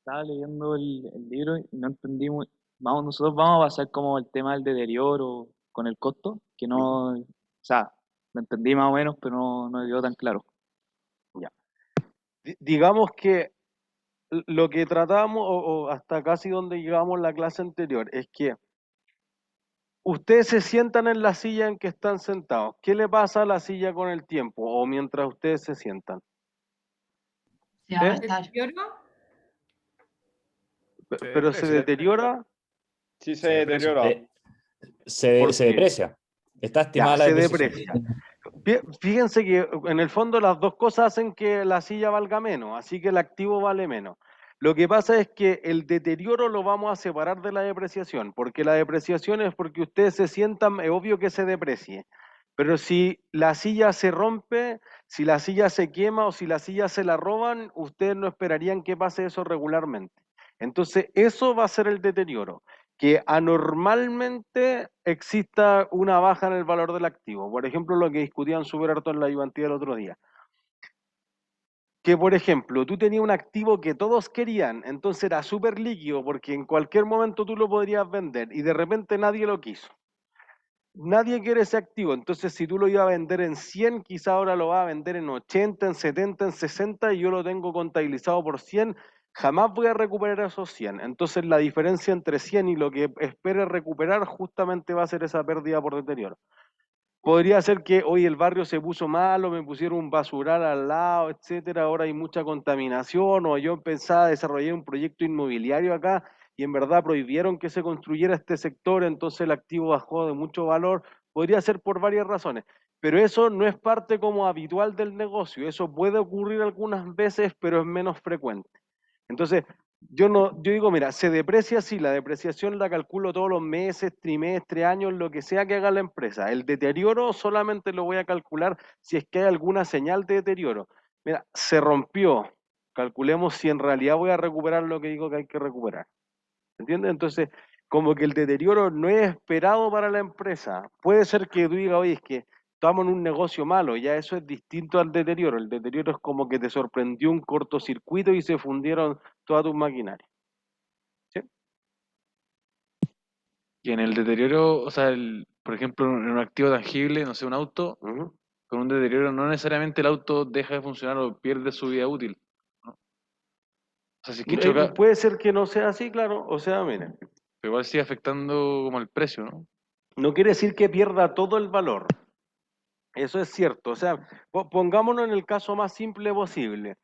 estaba leyendo el libro y no entendí muy. Nosotros vamos a pasar como el tema del deterioro con el costo, que Ujú. no, o sea, lo entendí más o menos, pero no quedó tan claro. Ya. Digamos que lo que tratamos, o hasta casi donde llegamos la clase anterior, es que ustedes se sientan en la silla en que están sentados. ¿Qué le pasa a la silla con el tiempo o mientras ustedes se sientan? Se va a ¿Eh? gastar. ¿Deterioro? Se Pero se deprecia. deteriora. Sí, se Se deprecia. deterioró. ¿Por Se qué? deprecia. Está Ya, estimada la se depreciación. deprecia. Fíjense que en el fondo las dos cosas hacen que la silla valga menos, así que el activo vale menos. Lo que pasa es que el deterioro lo vamos a separar de la depreciación, porque la depreciación es porque ustedes se sientan, es obvio que se deprecie. Pero si la silla se rompe, si la silla se quema o si la silla se la roban, ustedes no esperarían que pase eso regularmente. Entonces, eso va a ser el deterioro, que anormalmente exista una baja en el valor del activo. Por ejemplo, lo que discutían súper harto en la ayudantía el otro día. Que, por ejemplo, tú tenías un activo que todos querían, entonces era súper líquido porque en cualquier momento tú lo podrías vender y de repente nadie lo quiso. Nadie quiere ese activo, entonces si tú lo ibas a vender en 100, quizá ahora lo vas a vender en 80, en 70, en 60 y yo lo tengo contabilizado por 100, jamás voy a recuperar esos 100. Entonces la diferencia entre 100 y lo que espere recuperar justamente va a ser esa pérdida por deterioro. Podría ser que hoy el barrio se puso malo, me pusieron un basural al lado, etcétera, ahora hay mucha contaminación, o yo pensaba desarrollar un proyecto inmobiliario acá y en verdad prohibieron que se construyera este sector, entonces el activo bajó de mucho valor. Podría ser por varias razones, pero eso no es parte como habitual del negocio, eso puede ocurrir algunas veces, pero es menos frecuente. Entonces, yo digo, mira, se deprecia, sí, la depreciación la calculo todos los meses, trimestres, años, lo que sea que haga la empresa. El deterioro solamente lo voy a calcular si es que hay alguna señal de deterioro. Mira, se rompió. Calculemos si en realidad voy a recuperar lo que digo que hay que recuperar. ¿Entiendes? Entonces, como que el deterioro no es esperado para la empresa. Puede ser que tú digas, oye, es que estamos en un negocio malo, ya eso es distinto al deterioro. El deterioro es como que te sorprendió un cortocircuito y se fundieron todas tus maquinarias. ¿Sí? Y en el deterioro, o sea, por ejemplo, en un activo tangible, no sé, un auto, Ujú. con un deterioro no necesariamente el auto deja de funcionar o pierde su vida útil, ¿no? O sea, si es que choca, Puede ser que no sea así, claro. O sea, mira, pero igual sigue afectando como el precio, ¿no? no quiere decir que pierda todo el valor. Eso es cierto. O sea, pongámonos en el caso más simple posible.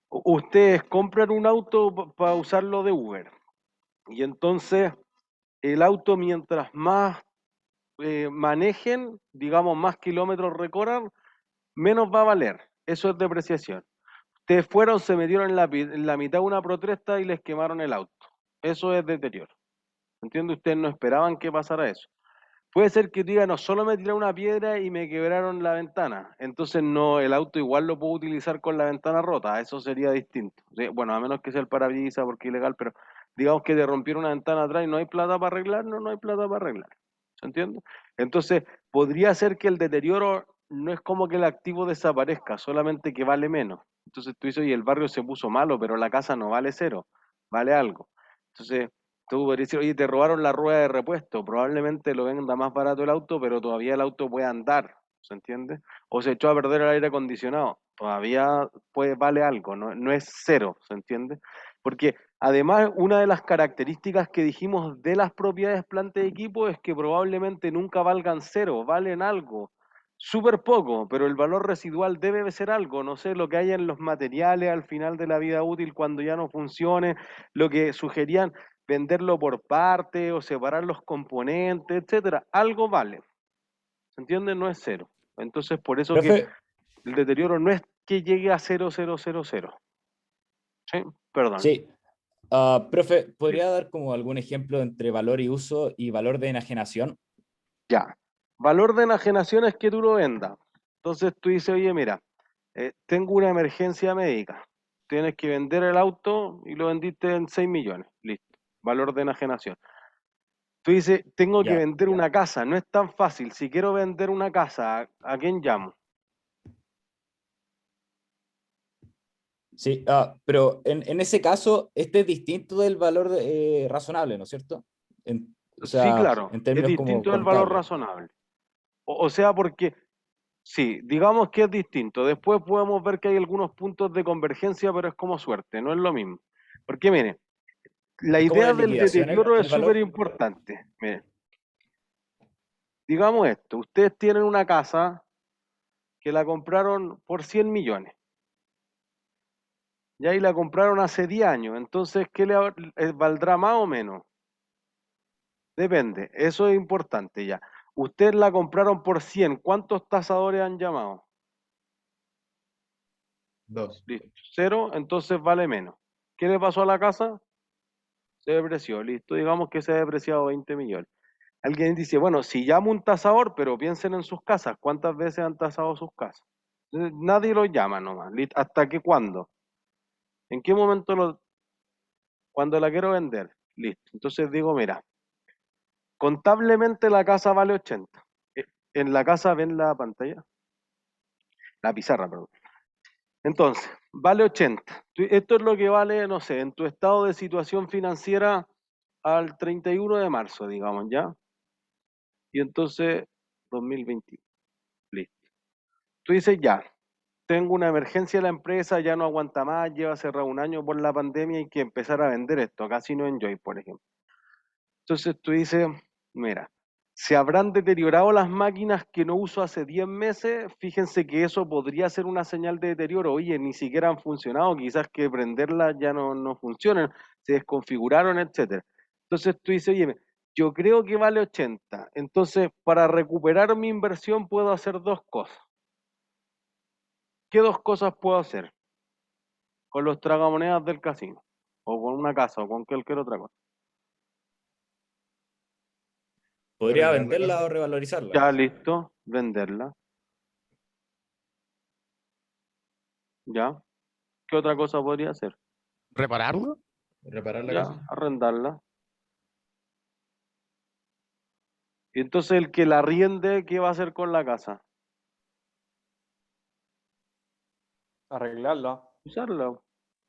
Ustedes compran un auto para usarlo de Uber. Y entonces el auto, mientras más manejen, digamos, más kilómetros recorran, menos va a valer. Eso es depreciación. Ustedes fueron, se metieron en la mitad de una protesta y les quemaron el auto. Eso es deterioro. ¿Entiende? Ustedes no esperaban que pasara eso. Puede ser que diga, no, solo me tiraron una piedra y me quebraron la ventana. Entonces no, el auto igual lo puedo utilizar con la ventana rota. Eso sería distinto. ¿Sí? Bueno, a menos que sea el parabrisas porque es ilegal, pero digamos que te rompieron una ventana atrás y no hay plata para arreglar, no hay plata para arreglar. ¿Se entiende? Entonces, podría ser que el deterioro no es como que el activo desaparezca, solamente que vale menos. Entonces tú dices, oye, el barrio se puso malo, pero la casa no vale cero, vale algo. Entonces, tú podrías decir, oye, te robaron la rueda de repuesto, probablemente lo venda más barato el auto, pero todavía el auto puede andar, ¿se entiende? O se echó a perder el aire acondicionado, todavía vale algo, no es cero, ¿se entiende? Porque además, una de las características que dijimos de las propiedades planta y equipo es que probablemente nunca valgan cero, valen algo, súper poco, pero el valor residual debe ser algo, no sé, lo que haya en los materiales al final de la vida útil cuando ya no funcione, lo que sugerían venderlo por parte o separar los componentes, etcétera, algo vale, ¿se entiende? No es cero. Entonces, por eso que Profe, el deterioro no es que llegue a cero, cero, cero, cero. ¿Sí? Perdón. sí. Profe, ¿podría dar como algún ejemplo entre valor y uso y valor de enajenación? Ya. Valor de enajenación es que tú lo vendas. Entonces tú dices, oye, mira, tengo una emergencia médica. Tienes que vender el auto y lo vendiste en 6 millones. Listo. Valor de enajenación. Tú dices, tengo que Ya. vender una casa. No es tan fácil. Si quiero vender una casa, ¿a quién llamo? Sí, pero en ese caso, este es distinto del valor razonable, ¿no es cierto? O Sí, sea, claro, en es términos como distinto del valor contables. razonable. O sea, porque sí, digamos que es distinto. Después podemos ver que hay algunos puntos de convergencia, pero es como suerte, no es lo mismo. Porque mire, la Es como idea la del liquidación deterioro el es súper valor. importante. Mire, digamos esto, ustedes tienen una casa que la compraron por 100 millones, y ahí la compraron hace 10 años, entonces, ¿qué valdrá más o menos? Depende, eso es importante ya. Ustedes la compraron por 100, ¿cuántos tasadores han llamado? 2. Listo, cero, entonces vale menos. ¿Qué le pasó a la casa? Se depreció, listo, digamos que se ha depreciado 20 millones. Alguien dice, bueno, si llamo un tasador, pero piensen en sus casas, ¿cuántas veces han tasado sus casas? Nadie lo llama nomás, ¿hasta qué cuándo? ¿En qué momento cuando la quiero vender? Listo, entonces digo, mira, contablemente la casa vale 80. En la casa ven la pantalla, la pizarra, perdón. Entonces, vale 80. Esto es lo que vale, no sé, en tu estado de situación financiera al 31 de marzo, digamos, ¿ya? Y entonces, 2020, listo. Tú dices, ya, tengo una emergencia en la empresa, ya no aguanta más, lleva cerrado un año por la pandemia, hay que empezar a vender esto, Casino Enjoy, por ejemplo. Entonces tú dices, mira, se habrán deteriorado las máquinas que no uso hace 10 meses, fíjense que eso podría ser una señal de deterioro, oye, ni siquiera han funcionado, quizás que prenderlas ya no funcionan, se desconfiguraron, etcétera. Entonces tú dices, oye, yo creo que vale 80, entonces para recuperar mi inversión puedo hacer dos cosas. ¿Qué dos cosas puedo hacer? Con los tragamonedas del casino, o con una casa, o con cualquier otra cosa. Podría Arreglar la venderla casa. o revalorizarla. Ya listo, venderla, ya. ¿Qué otra cosa podría hacer? ¿Repararlo? Reparar la Ya, casa. arrendarla. Y entonces el que la arriende, ¿qué va a hacer con la casa? Arreglarla. Usarla.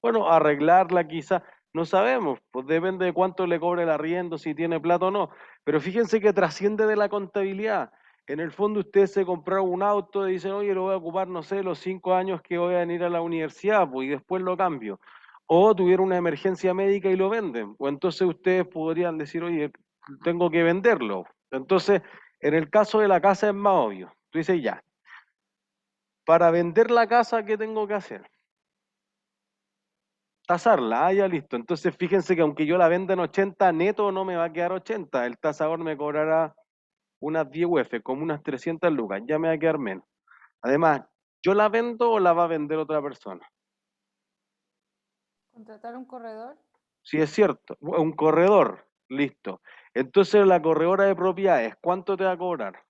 Bueno, arreglarla quizá, no sabemos, pues depende de cuánto le cobre el arriendo, si tiene plata o no. Pero fíjense que trasciende de la contabilidad. En el fondo ustedes se compraron un auto y dicen, oye, lo voy a ocupar, no sé, los 5 años que voy a venir a la universidad, pues, y después lo cambio. O tuvieron una emergencia médica y lo venden. O entonces ustedes podrían decir, oye, tengo que venderlo. Entonces, en el caso de la casa es más obvio. Tú dices, ya, para vender la casa, ¿qué tengo que hacer? Tasarla, ya listo. Entonces fíjense que aunque yo la venda en 80 neto, no me va a quedar 80. El tasador me cobrará unas 10 UF, como unas 300 lucas, ya me va a quedar menos. Además, ¿yo la vendo o la va a vender otra persona? ¿Contratar un corredor? Si es cierto, un corredor, listo. Entonces la corredora de propiedades, ¿cuánto te va a cobrar?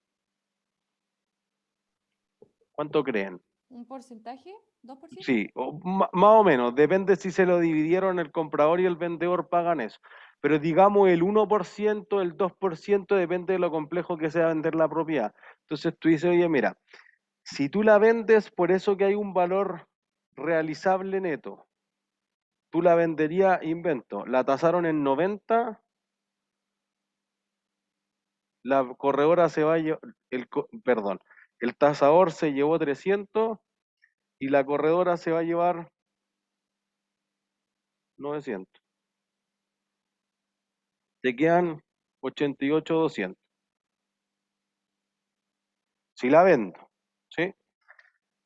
¿Cuánto creen? ¿Un porcentaje? ¿2%? Sí, más o menos, depende si se lo dividieron el comprador y el vendedor pagan eso. Pero digamos el 1%, el 2% depende de lo complejo que sea vender la propiedad. Entonces tú dices, oye, mira, si tú la vendes por eso que hay un valor realizable neto, tú la venderías, invento, la tasaron en 90, la corredora se va a llevar, perdón, el tasador se llevó 300 y la corredora se va a llevar 900. Te quedan 88.200. Si la vendo, ¿sí?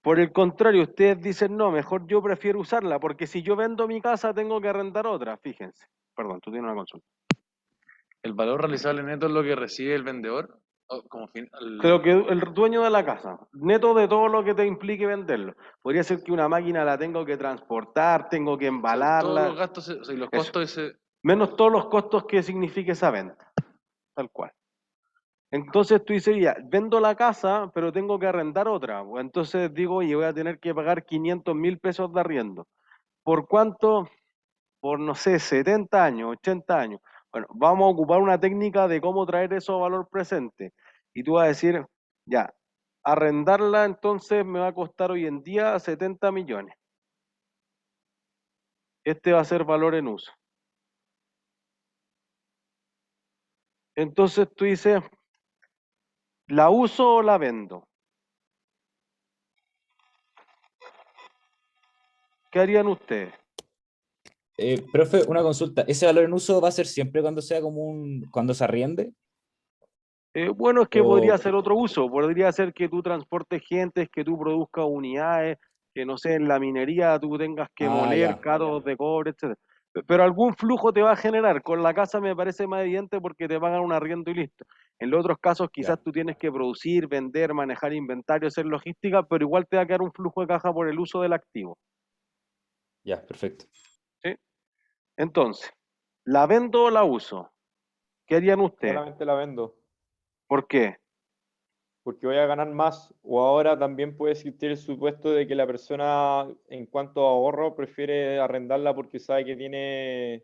Por el contrario, ustedes dicen, no, mejor yo prefiero usarla, porque si yo vendo mi casa tengo que arrendar otra, fíjense. Perdón, tú tienes una consulta. ¿El valor realizable neto es lo que recibe el vendedor? Como Creo que el dueño de la casa, neto de todo lo que te implique venderlo. Podría ser que una máquina la tengo que transportar, tengo que todos los embalarla, gastos y los eso. costos ese, Menos todos los costos que signifique esa venta, tal cual. Entonces tú dices, ya, vendo la casa, pero tengo que arrendar otra. O entonces digo, oye, voy a tener que pagar 500.000 pesos de arriendo. ¿Por cuánto? Por, no sé, 70 años, 80 años. Bueno, vamos a ocupar una técnica de cómo traer eso a valor presente. Y tú vas a decir, ya, arrendarla entonces me va a costar hoy en día 70 millones. Este va a ser valor en uso. Entonces tú dices, ¿la uso o la vendo? ¿Qué harían ustedes? Profe, una consulta. ¿Ese valor en uso va a ser siempre cuando sea cuando se arriende? Bueno, es que podría O, ser otro uso, podría ser que tú transportes gentes, que tú produzcas unidades, que no sé, en la minería tú tengas que moler ya, cátodos de cobre, etc. Pero algún flujo te va a generar. Con la casa me parece más evidente porque te pagan un arriendo y listo. En los otros casos quizás ya, tú tienes que producir, vender, manejar inventario, hacer logística, pero igual te va a quedar un flujo de caja por el uso del activo. ya, perfecto. ¿Sí? Entonces, ¿la vendo o la uso? ¿Qué harían ustedes? Claramente la vendo, ¿Por qué? porque voy a ganar más. O ahora también puede existir el supuesto de que la persona, en cuanto a ahorro, prefiere arrendarla porque sabe que tiene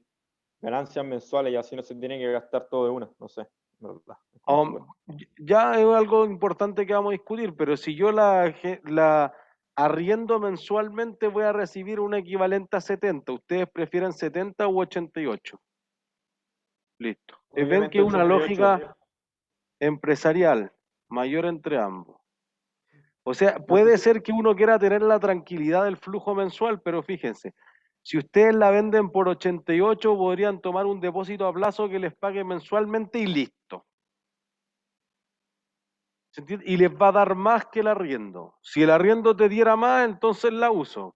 ganancias mensuales y así no se tiene que gastar todo de una. No sé, en verdad. Es como súper. Ya es algo importante que vamos a discutir, pero si yo la arriendo mensualmente voy a recibir un equivalente a 70. ¿Ustedes prefieren 70 u 88? Listo. Ven que Obviamente es una 88. lógica empresarial mayor entre ambos. O sea, Profe, puede ser que uno quiera tener la tranquilidad del flujo mensual, pero fíjense, si ustedes la venden por 88, podrían tomar un depósito a plazo que les pague mensualmente y listo. ¿Se entiende? Y les va a dar más que el arriendo. Si el arriendo te diera más, entonces la uso.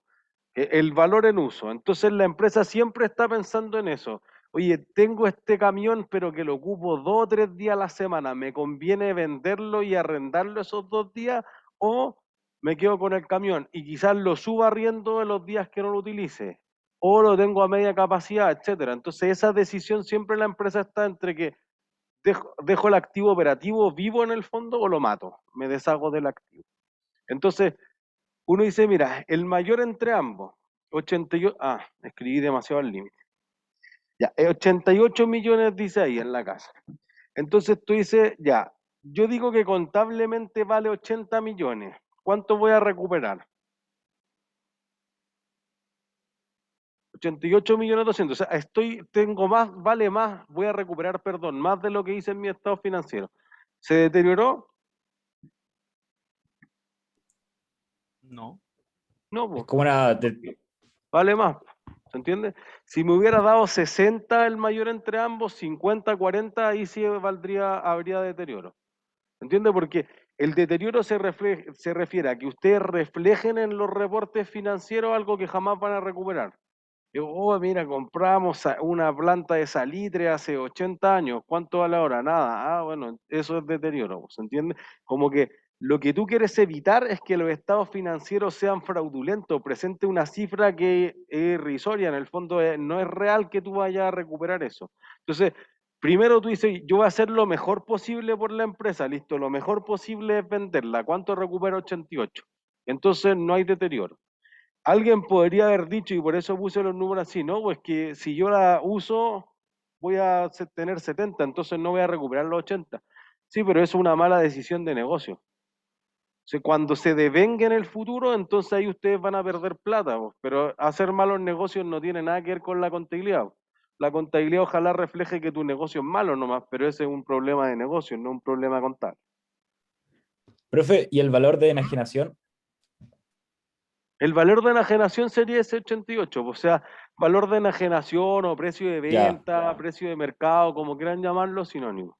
El valor en uso. Entonces la empresa siempre está pensando en eso. Oye, tengo este camión, pero que lo ocupo 2 o 3 días a la semana. ¿Me conviene venderlo y arrendarlo esos 2 días? ¿O me quedo con el camión y quizás lo suba arriendo en los días que no lo utilice? ¿O lo tengo a media capacidad, etcétera? Entonces esa decisión siempre la empresa está entre que dejo el activo operativo vivo en el fondo o lo mato, me deshago del activo. Entonces, uno dice, mira, el mayor entre ambos, 88, escribí demasiado al límite. Ya, 88 millones dice ahí en la casa. Entonces tú dices, ya, yo digo que contablemente vale 80 millones. ¿Cuánto voy a recuperar? 88 millones 200. O sea, tengo más, vale más, voy a recuperar, perdón, más de lo que hice en mi estado financiero. ¿Se deterioró? No. No, Es pues. como Vale más, ¿se entiende? Si me hubiera dado 60 el mayor entre ambos, 50, 40, ahí sí habría deterioro. ¿Se entiende? Porque el deterioro se refiere a que ustedes reflejen en los reportes financieros algo que jamás van a recuperar. Oh, mira, compramos una planta de salitre hace 80 años, ¿cuánto vale ahora? Nada. Bueno, eso es deterioro, ¿se entiende? Como que lo que tú quieres evitar es que los estados financieros sean fraudulentos, presente una cifra que es irrisoria, en el fondo no es real que tú vayas a recuperar eso. Entonces, primero tú dices, yo voy a hacer lo mejor posible por la empresa, listo, lo mejor posible es venderla, ¿cuánto recupera 88? Entonces no hay deterioro. Alguien podría haber dicho, y por eso puse los números así, ¿no? Pues que si yo la uso, voy a tener 70, entonces no voy a recuperar los 80. Sí, pero es una mala decisión de negocio. O sea, cuando se devenga en el futuro, entonces ahí ustedes van a perder plata, pues. Pero hacer malos negocios no tiene nada que ver con la contabilidad. La contabilidad ojalá refleje que tu negocio es malo nomás, pero ese es un problema de negocio, no un problema contable. Profe, ¿y el valor de enajenación? El valor de enajenación sería ese 88, o sea, valor de enajenación o precio de Ya, venta, precio de mercado, como quieran llamarlo, sinónimo.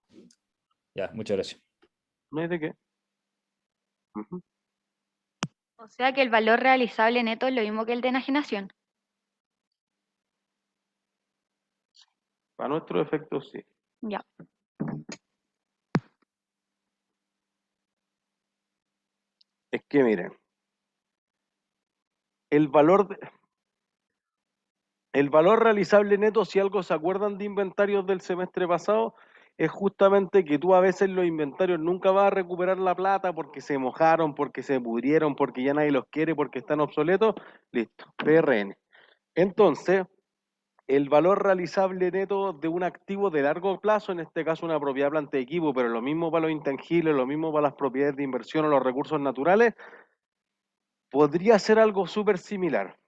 ya, muchas gracias. ¿No hay de qué? Ujú. O sea que el valor realizable neto es lo mismo que el de enajenación. Para nuestro efecto, sí. Ya. Es que miren, el valor, el valor realizable neto, si algo se acuerdan de inventarios del semestre pasado, es justamente que tú a veces los inventarios nunca vas a recuperar la plata porque se mojaron, porque se pudrieron, porque ya nadie los quiere, porque están obsoletos. Listo, PRN. Entonces, el valor realizable neto de un activo de largo plazo, en este caso una propiedad planta de equipo, pero lo mismo para los intangibles, lo mismo para las propiedades de inversión o los recursos naturales, podría ser algo súper similar.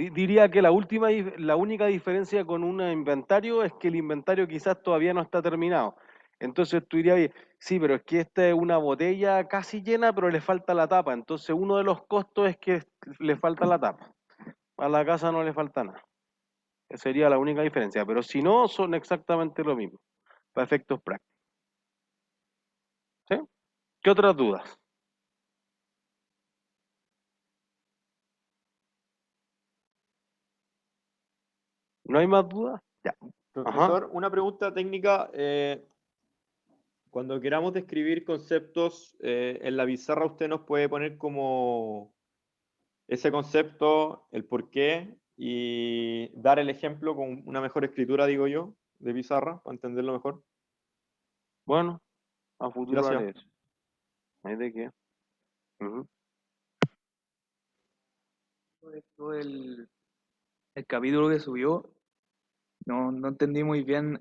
Diría que la única diferencia con un inventario es que el inventario quizás todavía no está terminado. Entonces tú dirías, "Oye, sí, pero es que esta es una botella casi llena, pero le falta la tapa". Entonces uno de los costos es que le falta la tapa. A la casa no le falta nada. Esa sería la única diferencia. Pero si no, son exactamente lo mismo, para efectos prácticos. ¿Sí? ¿Qué otras dudas? ¿No hay más dudas? Ya. Profesor, una pregunta técnica. Cuando queramos describir conceptos en la pizarra, usted nos puede poner como ese concepto, el porqué y dar el ejemplo con una mejor escritura, digo yo, de pizarra, para entenderlo mejor. Bueno, a futuro Gracias. haré eso. ¿Hay de qué? Ujú. Todo el capítulo que subió, no entendí muy bien.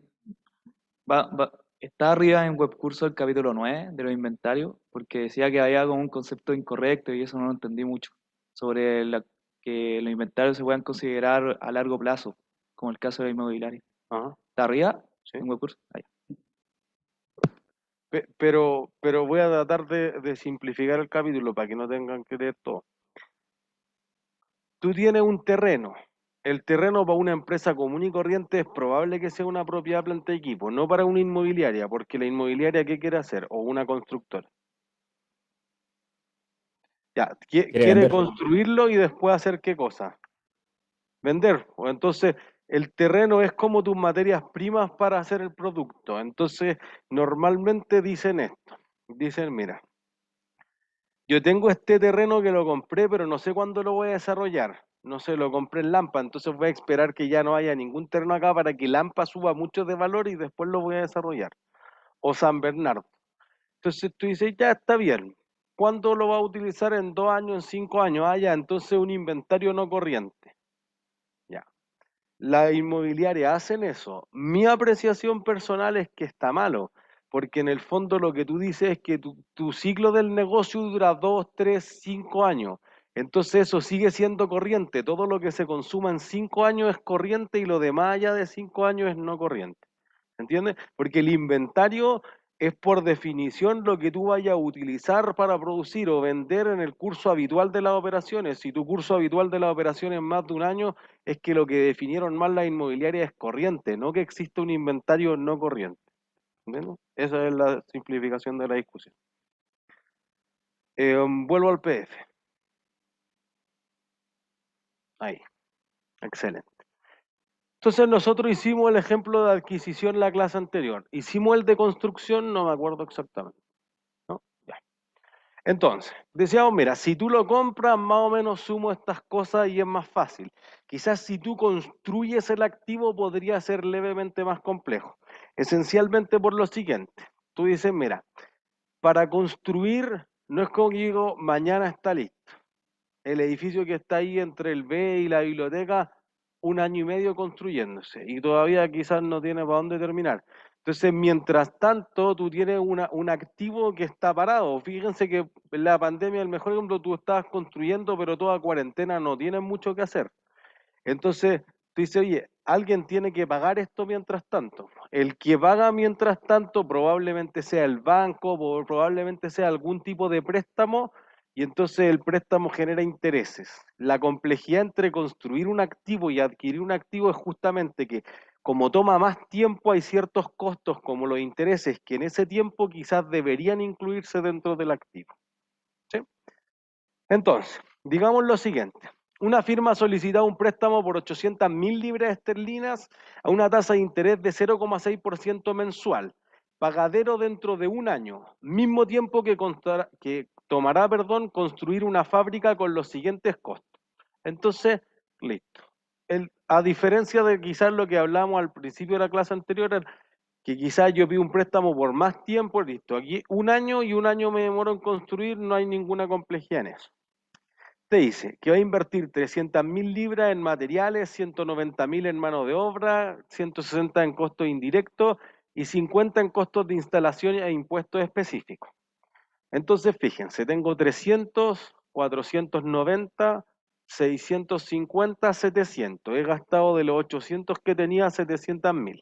Está arriba en webcurso el capítulo 9 de los inventarios, porque decía que había como un concepto incorrecto y eso no lo entendí mucho, sobre que los inventarios se puedan considerar a largo plazo, como el caso de la inmobiliaria. Ajá. ¿Está arriba Sí. en webcurso? Ahí. Pero voy a tratar de simplificar el capítulo para que no tengan que leer todo. Tú tienes un terreno. El terreno para una empresa común y corriente es probable que sea una propiedad planta de equipo, no para una inmobiliaria, porque la inmobiliaria, ¿qué quiere hacer? O una constructora. Ya, quiere vender. construirlo y después hacer ¿qué cosa? Vender. O entonces, el terreno es como tus materias primas para hacer el producto. Entonces, normalmente dicen esto. Dicen, mira, yo tengo este terreno que lo compré, pero no sé cuándo lo voy a desarrollar. No sé, lo compré en Lampa, entonces voy a esperar que ya no haya ningún terreno acá para que Lampa suba mucho de valor y después lo voy a desarrollar. O San Bernardo. Entonces tú dices, ya está bien. ¿Cuándo lo va a utilizar? En 2 años, en 5 años. Ah, ya, entonces un inventario no corriente. Ya. Las inmobiliarias hacen eso. Mi apreciación personal es que está malo, porque en el fondo lo que tú dices es que tu ciclo del negocio dura 2, 3, 5 años. Entonces eso sigue siendo corriente. Todo lo que se consuma en 5 años es corriente y lo demás allá de 5 años es no corriente. ¿Entiendes? Porque el inventario es por definición lo que tú vayas a utilizar para producir o vender en el curso habitual de las operaciones. Si tu curso habitual de las operaciones es más de un año, es que lo que definieron mal las inmobiliarias es corriente, no que exista un inventario no corriente. ¿Entiendes? Esa es la simplificación de la discusión. Vuelvo al PDF. Ahí. Excelente. Entonces nosotros hicimos el ejemplo de adquisición en la clase anterior. Hicimos el de construcción, no me acuerdo exactamente. ¿No? Ya. Entonces, decíamos, mira, si tú lo compras, más o menos sumo estas cosas y es más fácil. Quizás si tú construyes el activo podría ser levemente más complejo. Esencialmente por lo siguiente. Tú dices, mira, para construir no es como que digo, mañana está listo. El edificio que está ahí entre el B y la biblioteca, 1 año y medio construyéndose y todavía quizás no tiene para dónde terminar. Entonces, mientras tanto, tú tienes un activo que está parado. Fíjense que en la pandemia, el mejor ejemplo, tú estabas construyendo, pero toda cuarentena no tienes mucho que hacer. Entonces, tú dices, oye, alguien tiene que pagar esto mientras tanto. El que paga mientras tanto probablemente sea el banco, probablemente sea algún tipo de préstamo, y entonces el préstamo genera intereses. La complejidad entre construir un activo y adquirir un activo es justamente que como toma más tiempo hay ciertos costos como los intereses que en ese tiempo quizás deberían incluirse dentro del activo. ¿Sí? Entonces, digamos lo siguiente. Una firma ha solicitado un préstamo por 800.000 libras esterlinas a una tasa de interés de 0,6% mensual, pagadero dentro de 1 año, mismo tiempo que tomará construir una fábrica con los siguientes costos. Entonces, listo. A diferencia de quizás lo que hablamos al principio de la clase anterior, que quizás yo pido un préstamo por más tiempo, listo. Aquí 1 año y 1 año me demoro en construir, no hay ninguna complejidad en eso. Te dice que va a invertir 300.000 libras en materiales, 190.000 en mano de obra, 160 en costos indirectos y 50 en costos de instalación e impuestos específicos. Entonces, fíjense, tengo 300, 490, 650, 700. He gastado de los 800 que tenía 700.000.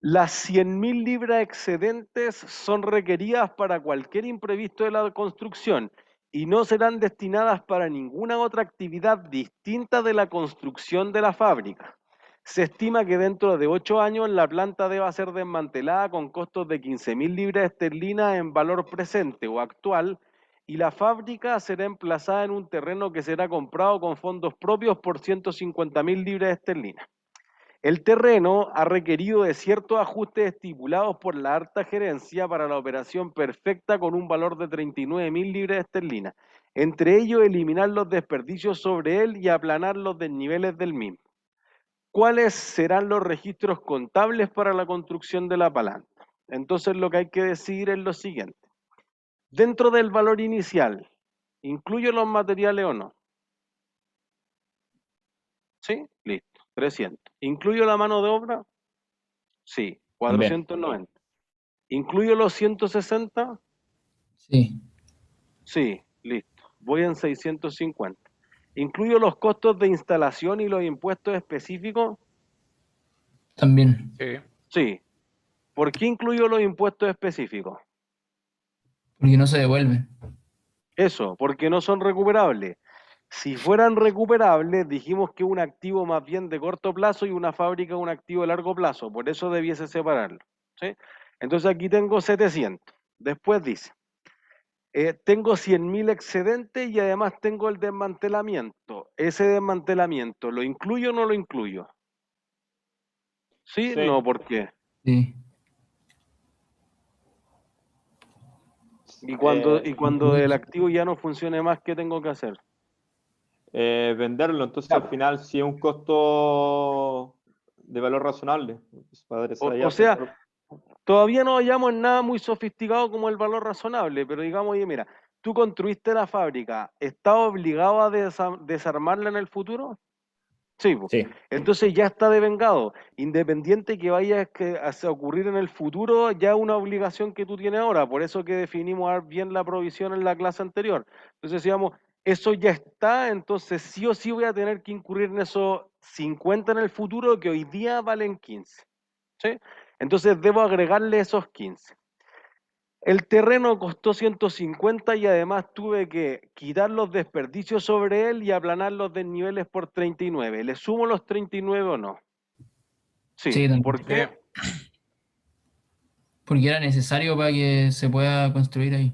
Las 100.000 libras excedentes son requeridas para cualquier imprevisto de la construcción y no serán destinadas para ninguna otra actividad distinta de la construcción de la fábrica. Se estima que dentro de 8 años la planta deba ser desmantelada con costos de 15.000 libras esterlinas en valor presente o actual, y la fábrica será emplazada en un terreno que será comprado con fondos propios por 150.000 libras esterlinas. El terreno ha requerido de ciertos ajustes estipulados por la alta gerencia para la operación perfecta con un valor de 39.000 libras esterlinas, entre ellos eliminar los desperdicios sobre él y aplanar los desniveles del mismo. ¿Cuáles serán los registros contables para la construcción de la planta? Entonces lo que hay que decidir es lo siguiente. Dentro del valor inicial, ¿incluyo los materiales o no? ¿Sí? Listo. 300. ¿Incluyo la mano de obra? Sí. 490. ¿Incluyo los 160? Sí. Sí. Listo. Voy en 650. ¿Incluyo los costos de instalación y los impuestos específicos? También. Sí. Sí. ¿Por qué incluyo los impuestos específicos? Porque no se devuelven. Eso, porque no son recuperables. Si fueran recuperables, dijimos que un activo más bien de corto plazo y una fábrica un activo de largo plazo, por eso debiese separarlo. ¿Sí? Entonces aquí tengo 700. Después dice, tengo 100.000 excedentes y además tengo el desmantelamiento. Ese desmantelamiento, ¿lo incluyo o no lo incluyo? ¿Sí? Sí. No, ¿por qué? Sí. Y cuando el activo ya no funcione más, ¿qué tengo que hacer? Venderlo, entonces al final sí es un costo de valor razonable. O sea, todavía no hallamos en nada muy sofisticado como el valor razonable, pero digamos, oye, mira, tú construiste la fábrica, ¿estás obligado a desarmarla en el futuro? Sí, po. Sí. Entonces ya está devengado. Independiente que vaya a ocurrir en el futuro, ya es una obligación que tú tienes ahora. Por eso que definimos bien la provisión en la clase anterior. Entonces, digamos, eso ya está, entonces sí o sí voy a tener que incurrir en esos 50 en el futuro que hoy día valen 15. ¿Sí? Entonces debo agregarle esos 15. El terreno costó 150 y además tuve que quitar los desperdicios sobre él y aplanar los desniveles por 39. ¿Le sumo los 39 o no? Sí. Sí, también. ¿Por qué? Porque era necesario para que se pueda construir ahí.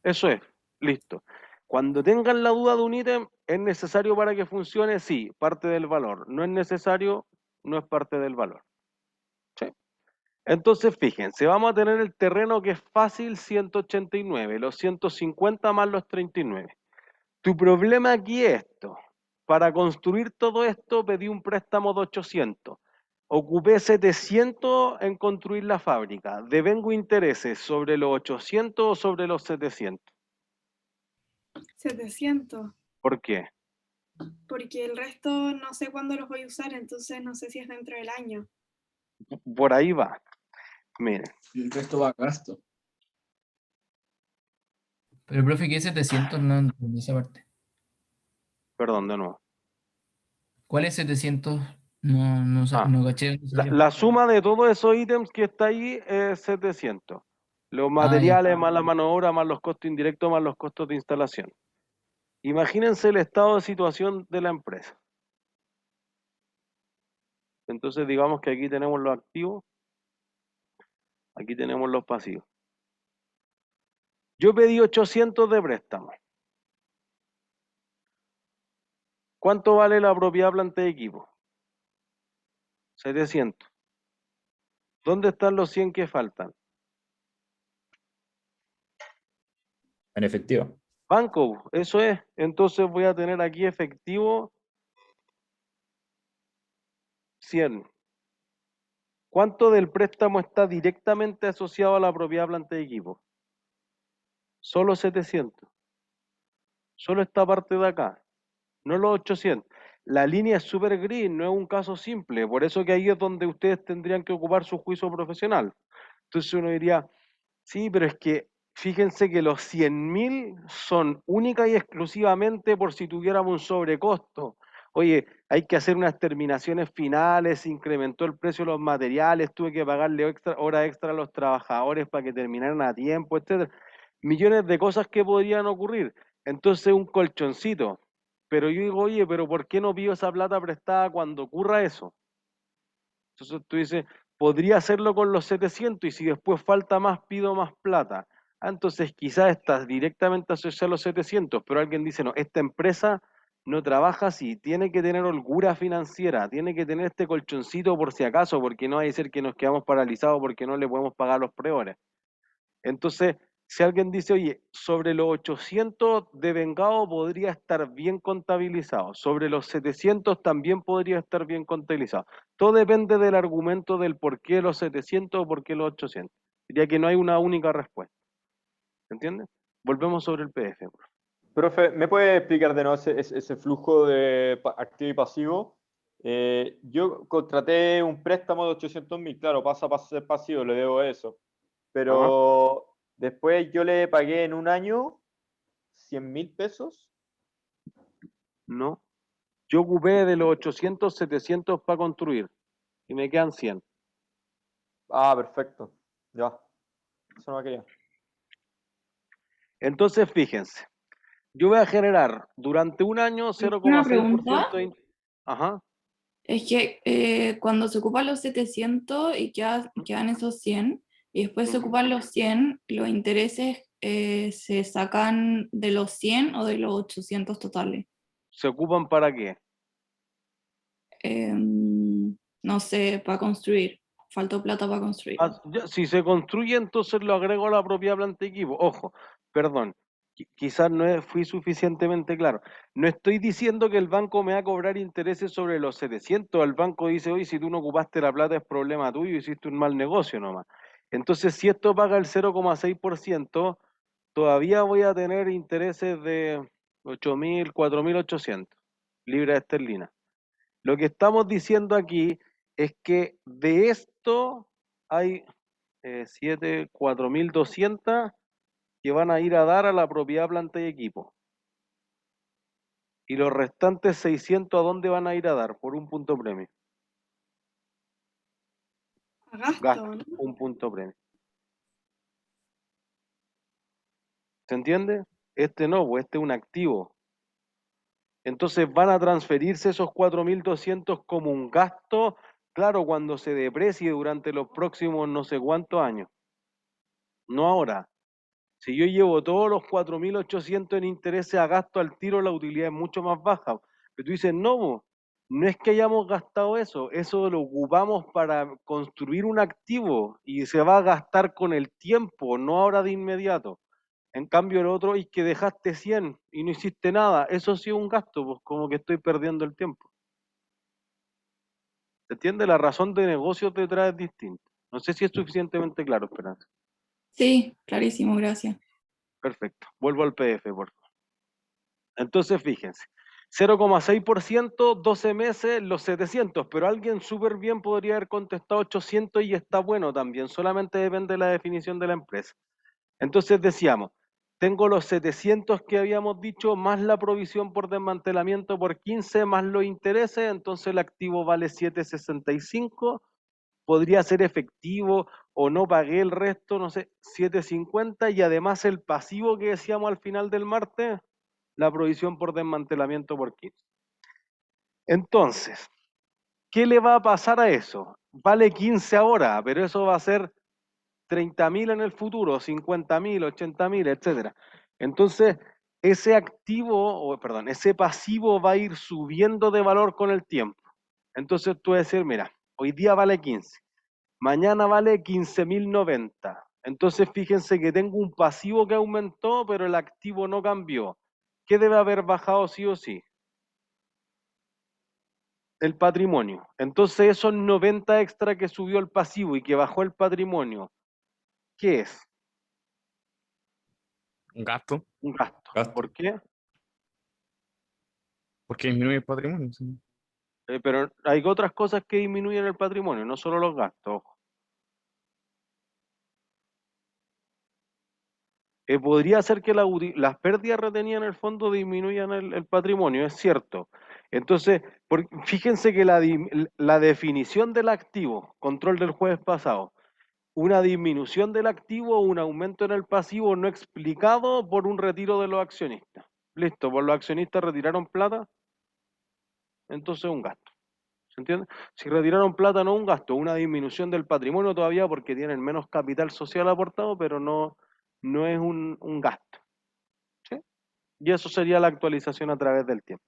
Eso es. Listo. Cuando tengan la duda de un ítem, ¿es necesario para que funcione? Sí, parte del valor. ¿No es necesario? No es parte del valor. ¿Sí? Entonces, fíjense, vamos a tener el terreno que es fácil, 189, los 150 más los 39. Tu problema aquí es esto. Para construir todo esto pedí un préstamo de 800. Ocupé 700 en construir la fábrica. ¿Devengo intereses sobre los 800 o sobre los 700? 700, ¿Por qué? porque el resto no sé cuándo los voy a usar, entonces no sé si es dentro del año. Por ahí va. Miren, El resto va a gasto. Pero, profe, ¿qué es 700? No entendí esa parte. perdón, de nuevo. ¿Cuál es 700? No, Ah, no caché. La suma de todos esos ítems que está ahí es 700. Los ya. materiales, más la mano de obra, más los costos indirectos, más los costos de instalación. Imagínense el estado de situación de la empresa. Entonces digamos que aquí tenemos los activos, aquí tenemos los pasivos. Yo pedí 800 de préstamo. ¿Cuánto vale la propiedad planta de equipo? 700. ¿Dónde están los 100 que faltan? En efectivo. Banco, eso es. Entonces voy a tener aquí efectivo 100. ¿Cuánto del préstamo está directamente asociado a la propiedad planta de equipo? Solo 700. Solo esta parte de acá, no los 800. La línea es súper gris, no es un caso simple, por eso que ahí es donde ustedes tendrían que ocupar su juicio profesional. Entonces uno diría, sí, pero es que fíjense que los 100.000 son única y exclusivamente por si tuviéramos un sobrecosto. Oye, hay que hacer unas terminaciones finales, se incrementó el precio de los materiales, tuve que pagarle horas extra a los trabajadores para que terminaran a tiempo, etcétera. Millones de cosas que podrían ocurrir. Entonces, un colchoncito. Pero yo digo, oye, pero ¿por qué no pido esa plata prestada cuando ocurra eso? Entonces tú dices, podría hacerlo con los 700 y si después falta más, pido más plata. Entonces quizás estás directamente asociado a los 700, pero alguien dice, no, esta empresa no trabaja así, tiene que tener holgura financiera, tiene que tener este colchoncito por si acaso, porque no hay que ser que nos quedamos paralizados porque no le podemos pagar los preores. Entonces, si alguien dice, oye, sobre los 800 de vengado podría estar bien contabilizado, sobre los 700 también podría estar bien contabilizado. Todo depende del argumento del por qué los 700 o por qué los 800. Diría que no hay una única respuesta. ¿Entiendes? Volvemos sobre el PDF. Profe, ¿me puede explicar de nuevo ese flujo de activo y pasivo? Yo contraté un préstamo de 800.000, claro, pasa a ser pasivo, le debo eso. Pero después yo le pagué en un año 100.000 pesos. No. Yo ocupé de los 800, 700 para construir y me quedan 100. Ah, perfecto. Ya. Eso no me quería. Entonces, fíjense, yo voy a generar durante un año Una pregunta 0,6% de... Ajá. es que cuando se ocupan los 700 y quedan esos 100, y después se ocupan los 100, los intereses se sacan de los 100 o de los 800 totales. ¿Se ocupan para qué? No sé, para construir. Faltó plata para construir. Si se construye, entonces lo agrego a la propia planta de equipo. Ojo, perdón, quizás no fui suficientemente claro. No estoy diciendo que el banco me va a cobrar intereses sobre los 700. El banco dice, oye, si tú no ocupaste la plata es problema tuyo, hiciste un mal negocio nomás. Entonces, si esto paga el 0,6%, todavía voy a tener intereses de 8.000, 4.800 libras esterlinas. Lo que estamos diciendo aquí es que de esto hay 4.200 que van a ir a dar a la propiedad, planta y equipo. Y los restantes 600, ¿a dónde van a ir a dar? Por un punto premio. Gasto, ¿no? Un punto premio. ¿Se entiende? Este no, pues este es un activo. Entonces van a transferirse esos 4.200 como un gasto, claro, cuando se deprecie durante los próximos no sé cuántos años. No ahora. Si yo llevo todos los 4.800 en intereses a gasto al tiro, la utilidad es mucho más baja. Pero tú dices, no, no es que hayamos gastado eso lo ocupamos para construir un activo y se va a gastar con el tiempo, no ahora de inmediato. En cambio, el otro es que dejaste 100 y no hiciste nada, eso sí es un gasto, pues como que estoy perdiendo el tiempo. ¿Se entiende? La razón de negocio detrás es distinta. No sé si es suficientemente claro, Esperanza. Sí, clarísimo, gracias. Perfecto. Vuelvo al PDF, por favor. Entonces, fíjense, 0,6%, 12 meses, los 700, pero alguien súper bien podría haber contestado 800 y está bueno también, solamente depende de la definición de la empresa. Entonces decíamos, tengo los 700 que habíamos dicho, más la provisión por desmantelamiento por 15, más los intereses, entonces el activo vale 7,65, podría ser efectivo o no pagué el resto, no sé, 7,50 y además el pasivo que decíamos al final del martes, la provisión por desmantelamiento por 15. Entonces, ¿qué le va a pasar a eso? Vale 15 ahora, pero eso va a ser 30.000 en el futuro, 50.000, 80.000, etcétera. Entonces, ese ese pasivo va a ir subiendo de valor con el tiempo. Entonces tú vas a decir, mira, hoy día vale 15, mañana vale 15.090. Entonces fíjense que tengo un pasivo que aumentó, pero el activo no cambió. ¿Qué debe haber bajado sí o sí? El patrimonio. Entonces esos 90 extra que subió el pasivo y que bajó el patrimonio, ¿qué es? Un gasto. Un gasto. ¿Por qué? Porque disminuye el patrimonio. Sí. Pero hay otras cosas que disminuyen el patrimonio, no solo los gastos. Ojo. podría ser que las pérdidas retenidas en el fondo disminuyan el patrimonio, es cierto. Entonces, fíjense que la definición del activo, control del jueves pasado, una disminución del activo o un aumento en el pasivo no explicado por un retiro de los accionistas. Listo, por los accionistas retiraron plata, entonces un gasto. ¿Se entiende? Si retiraron plata no un gasto, una disminución del patrimonio todavía porque tienen menos capital social aportado, pero no es un gasto. ¿Sí? Y eso sería la actualización a través del tiempo.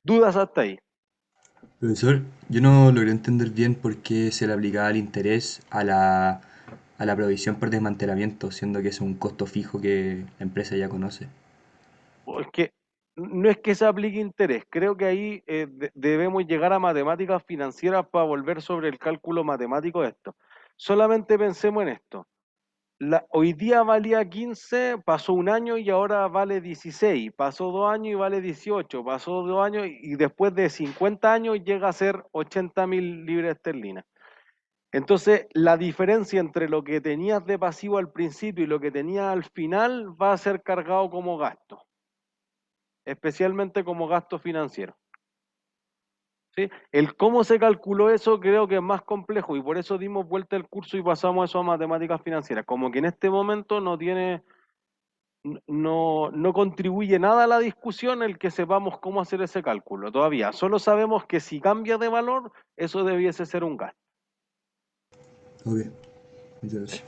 ¿Dudas hasta ahí? Profesor, yo no logré entender bien por qué se le aplicaba el interés a la provisión por desmantelamiento, siendo que es un costo fijo que la empresa ya conoce. Porque no es que se aplique interés, creo que ahí debemos llegar a matemáticas financieras para volver sobre el cálculo matemático de esto. Solamente pensemos en esto. Hoy día valía 15, pasó un año y ahora vale 16, pasó 2 años y vale 18, pasó 2 años y después de 50 años llega a ser 80.000 libras esterlinas. Entonces, la diferencia entre lo que tenías de pasivo al principio y lo que tenías al final va a ser cargado como gasto, especialmente como gasto financiero. ¿Sí? El cómo se calculó eso creo que es más complejo y por eso dimos vuelta el curso y pasamos eso a matemáticas financieras. Como que en este momento no contribuye nada a la discusión el que sepamos cómo hacer ese cálculo todavía. Solo sabemos que si cambia de valor, eso debiese ser un gasto. Ok, muchas gracias.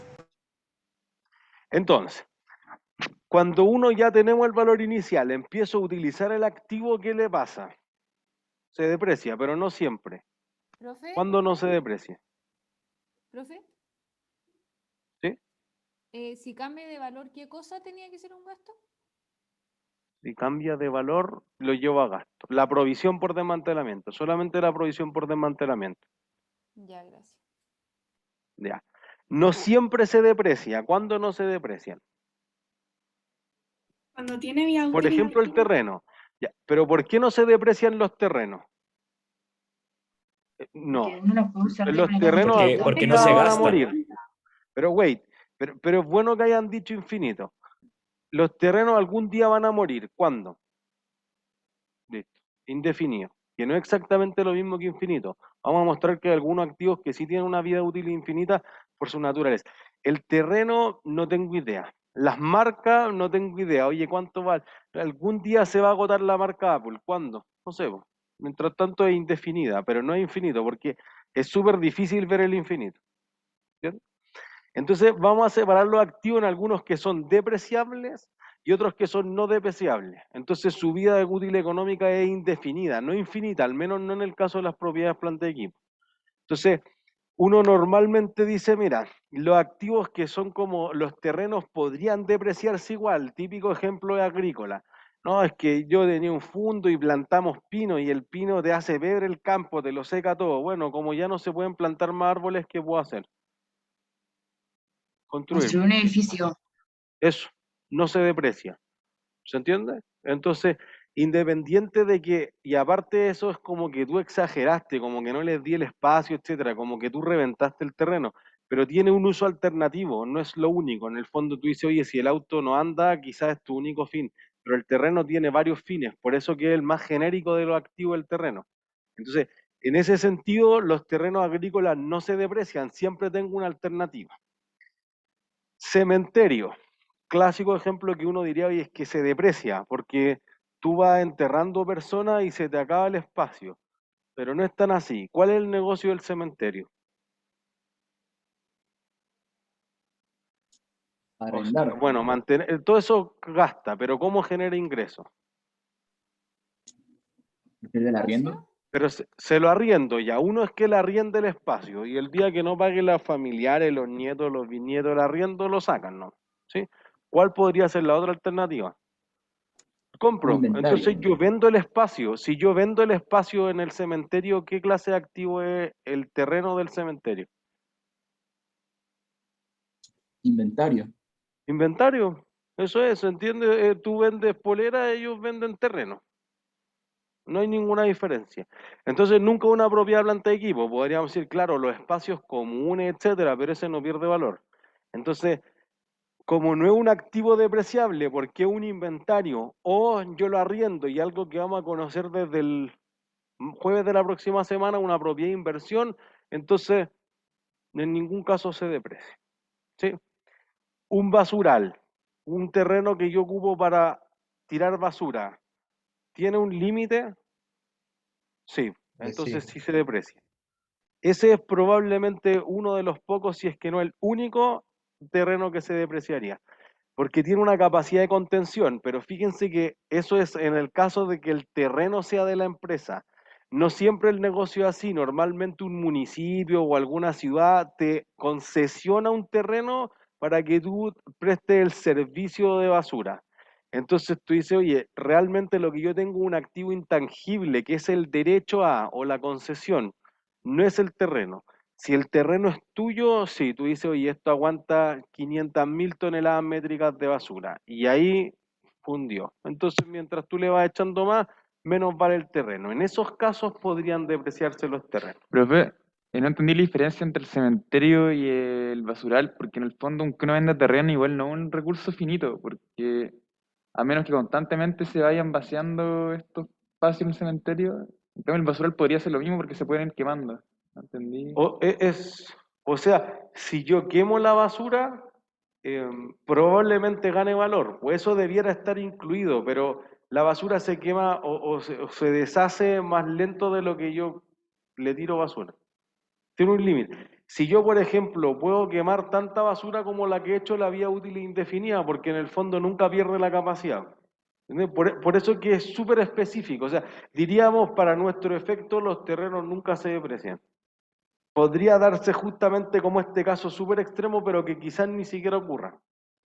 Entonces, cuando uno ya tenemos el valor inicial, empieza a utilizar el activo, ¿qué le pasa? Se deprecia, pero no siempre. ¿Profe? ¿Cuándo no se deprecia? ¿Profe? ¿Sí? Si cambia de valor, ¿qué cosa tenía que ser un gasto? Si cambia de valor, lo llevo a gasto. La provisión por desmantelamiento, solamente la provisión por desmantelamiento. Ya, gracias. Ya. No siempre se deprecia. ¿Cuándo no se deprecian? Cuando tiene vía Por útil ejemplo, el indefinida. terreno. Ya. ¿Pero por qué no se deprecian los terrenos? No. Los terrenos Porque algún no día se van a gasta. morir. Pero wait, pero es bueno que hayan dicho infinito. Los terrenos algún día van a morir. ¿Cuándo? Listo. Indefinido. Que no es exactamente lo mismo que infinito. Vamos a mostrar que hay algunos activos que sí tienen una vida útil infinita por su naturaleza. El terreno no tengo idea. Las marcas no tengo idea. Oye, ¿cuánto vale? Algún día se va a agotar la marca Apple. ¿Cuándo? No sé. Mientras tanto es indefinida, pero no es infinito porque es súper difícil ver el infinito. ¿Entiendes? Entonces vamos a separar los activos en algunos que son depreciables y otros que son no depreciables. Entonces su vida útil económica es indefinida, no infinita, al menos no en el caso de las propiedades planta de equipo. Entonces, uno normalmente dice, mira, los activos que son como los terrenos podrían depreciarse igual, típico ejemplo es agrícola. No, es que yo tenía un fundo y plantamos pino y el pino te hace ver el campo, te lo seca todo. Bueno, como ya no se pueden plantar más árboles, ¿qué puedo hacer? Construir. un edificio. Eso, no se deprecia. ¿Se entiende? Entonces, independiente de que, y aparte de eso, es como que tú exageraste, como que no les di el espacio, etcétera, como que tú reventaste el terreno, pero tiene un uso alternativo, no es lo único. En el fondo tú dices, oye, si el auto no anda, quizás es tu único fin, pero el terreno tiene varios fines, por eso que es el más genérico de los activos del terreno. Entonces, en ese sentido, los terrenos agrícolas no se deprecian, siempre tengo una alternativa. Cementerio. Clásico ejemplo que uno diría hoy es que se deprecia, porque tú vas enterrando personas y se te acaba el espacio, pero no es tan así. ¿Cuál es el negocio del cementerio? Arrendar. Bueno, mantener, todo eso gasta, pero ¿cómo genera ingresos? ¿El arriendo? Pero se lo arriendo ya. Uno es que le arriende el espacio y el día que no pague los familiares, los nietos, los bisnietos, el arriendo lo sacan, ¿no? ¿Sí? ¿Cuál podría ser la otra alternativa? Compro. Inventario. Entonces yo vendo el espacio. Si yo vendo el espacio en el cementerio, ¿qué clase de activo es el terreno del cementerio? Inventario. Inventario. Eso es, ¿entiendes? Tú vendes polera, ellos venden terreno. No hay ninguna diferencia. Entonces nunca una propiedad planta de equipo. Podríamos decir, claro, los espacios comunes, etcétera, pero ese no pierde valor. Entonces, como no es un activo depreciable, porque es un inventario, o yo lo arriendo y algo que vamos a conocer desde el jueves de la próxima semana, una propiedad de inversión, entonces en ningún caso se deprecia. ¿Sí? Un basural, un terreno que yo ocupo para tirar basura, ¿tiene un límite? Sí, entonces sí se deprecia. Ese es probablemente uno de los pocos, si es que no el único terreno que se depreciaría, porque tiene una capacidad de contención, pero fíjense que eso es en el caso de que el terreno sea de la empresa. No siempre el negocio es así, normalmente un municipio o alguna ciudad te concesiona un terreno para que tú prestes el servicio de basura. Entonces tú dices, oye, realmente lo que yo tengo es un activo intangible, que es el derecho a o la concesión, no es el terreno. Si el terreno es tuyo, sí, tú dices, oye, esto aguanta 500.000 toneladas métricas de basura. Y ahí fundió. Entonces, mientras tú le vas echando más, menos vale el terreno. En esos casos podrían depreciarse los terrenos. Profe, no entendí la diferencia entre el cementerio y el basural, porque en el fondo, aunque uno venda terreno, igual no es un recurso finito, porque a menos que constantemente se vayan vaciando estos espacios en el cementerio, en cambio el basural podría hacer lo mismo porque se pueden ir quemando. ¿No entendí? O sea, si yo quemo la basura, probablemente gane valor, o eso debiera estar incluido, pero la basura se quema o se deshace más lento de lo que yo le tiro basura. Tiene un límite. Si yo, por ejemplo, puedo quemar tanta basura como la que he hecho la vía útil e indefinida, porque en el fondo nunca pierde la capacidad. Por eso que es súper específico. O sea, diríamos, para nuestro efecto, los terrenos nunca se deprecian. Podría darse justamente como este caso súper extremo, pero que quizás ni siquiera ocurra.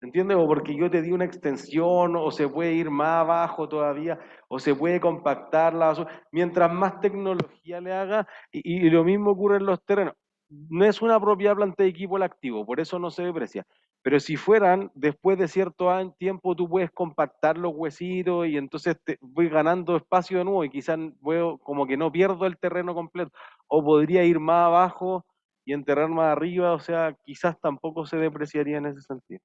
¿Entiendes? O porque yo te di una extensión, o se puede ir más abajo todavía, o se puede compactar la basura. Mientras más tecnología le haga, y lo mismo ocurre en los terrenos. No es una propiedad planta de equipo el activo, por eso no se deprecia. Pero si fueran, después de cierto tiempo tú puedes compactar los huesitos y entonces voy ganando espacio de nuevo y quizás como que no pierdo el terreno completo. O podría ir más abajo y enterrar más arriba, o sea, quizás tampoco se depreciaría en ese sentido.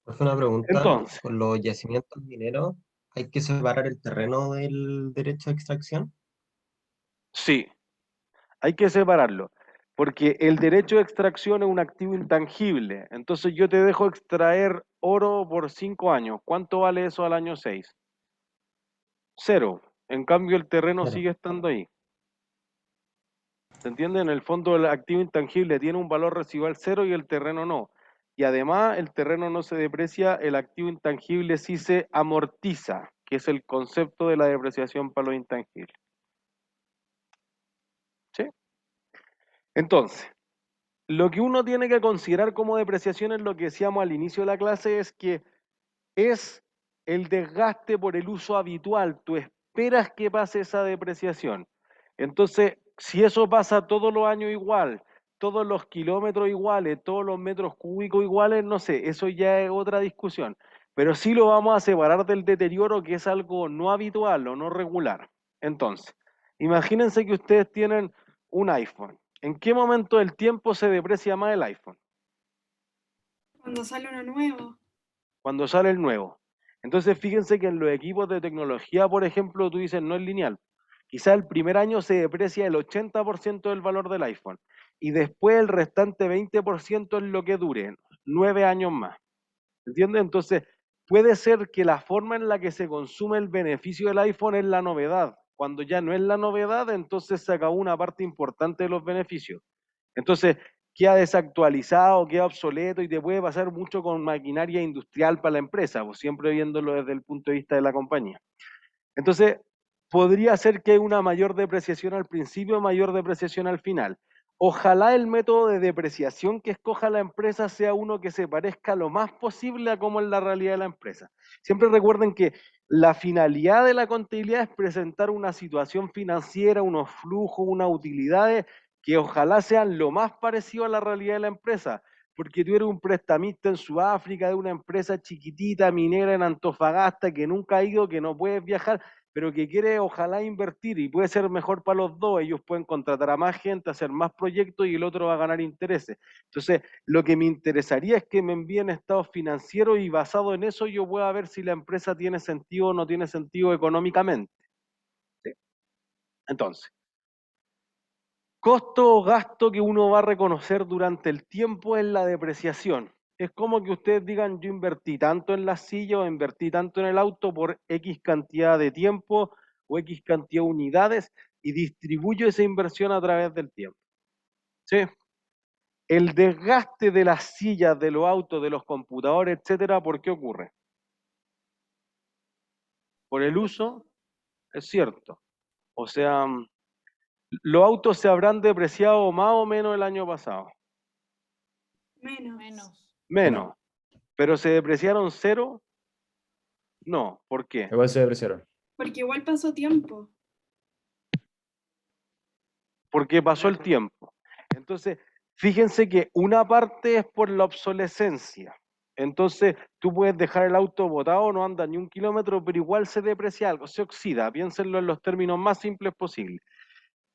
Pues una pregunta, Entonces, con los yacimientos mineros, ¿hay que separar el terreno del derecho a extracción? sí, hay que separarlo, porque el derecho de extracción es un activo intangible. Entonces yo te dejo extraer oro por 5 años. ¿Cuánto vale eso al año 6? 0. En cambio, el terreno Claro. sigue estando ahí. ¿Se entiende? En el fondo, el activo intangible tiene un valor residual 0 y el terreno no. Y además, el terreno no se deprecia, el activo intangible sí se amortiza, que es el concepto de la depreciación para los intangibles. ¿Sí? Entonces, lo que uno tiene que considerar como depreciación es lo que decíamos al inicio de la clase, es que es el desgaste por el uso habitual. Tú esperas que pase esa depreciación. Entonces, si eso pasa todos los años igual, todos los kilómetros iguales, todos los metros cúbicos iguales, no sé, eso ya es otra discusión. Pero sí lo vamos a separar del deterioro, que es algo no habitual o no regular. Entonces, imagínense que ustedes tienen un iPhone. ¿En qué momento del tiempo se deprecia más el iPhone? Cuando sale uno nuevo. Cuando sale el nuevo. Entonces, fíjense que en los equipos de tecnología, por ejemplo, tú dices no es lineal. Quizá el primer año se deprecia el 80% del valor del iPhone y después el restante 20% es lo que dure, 9 años más. ¿Entiendes? Entonces, puede ser que la forma en la que se consume el beneficio del iPhone es la novedad. Cuando ya no es la novedad, entonces se acabó una parte importante de los beneficios. Entonces, queda desactualizado, queda obsoleto y te puede pasar mucho con maquinaria industrial para la empresa, pues siempre viéndolo desde el punto de vista de la compañía. Entonces, podría ser que hay una mayor depreciación al principio, mayor depreciación al final. Ojalá el método de depreciación que escoja la empresa sea uno que se parezca lo más posible a cómo es la realidad de la empresa. Siempre recuerden que la finalidad de la contabilidad es presentar una situación financiera, unos flujos, unas utilidades que ojalá sean lo más parecido a la realidad de la empresa, porque tú eres un prestamista en Sudáfrica de una empresa chiquitita, minera en Antofagasta, que nunca ha ido, que no puedes viajar, pero que quiere ojalá invertir y puede ser mejor para los dos, ellos pueden contratar a más gente, hacer más proyectos y el otro va a ganar intereses. Entonces, lo que me interesaría es que me envíen estados financieros y basado en eso yo pueda ver si la empresa tiene sentido o no tiene sentido económicamente. ¿Sí? Entonces, costo o gasto que uno va a reconocer durante el tiempo es la depreciación. Es como que ustedes digan, yo invertí tanto en la silla o invertí tanto en el auto por X cantidad de tiempo o X cantidad de unidades y distribuyo esa inversión a través del tiempo. ¿Sí? El desgaste de las sillas, de los autos, de los computadores, etcétera, ¿por qué ocurre? Por el uso, es cierto. O sea, los autos se habrán depreciado más o menos el año pasado. Menos. ¿Pero se depreciaron cero? No. ¿Por qué? Igual se depreciaron. Porque igual pasó tiempo. Porque pasó el tiempo. Entonces, fíjense que una parte es por la obsolescencia. Entonces, tú puedes dejar el auto botado, no anda ni un kilómetro, pero igual se deprecia algo, se oxida. Piénsenlo en los términos más simples posibles.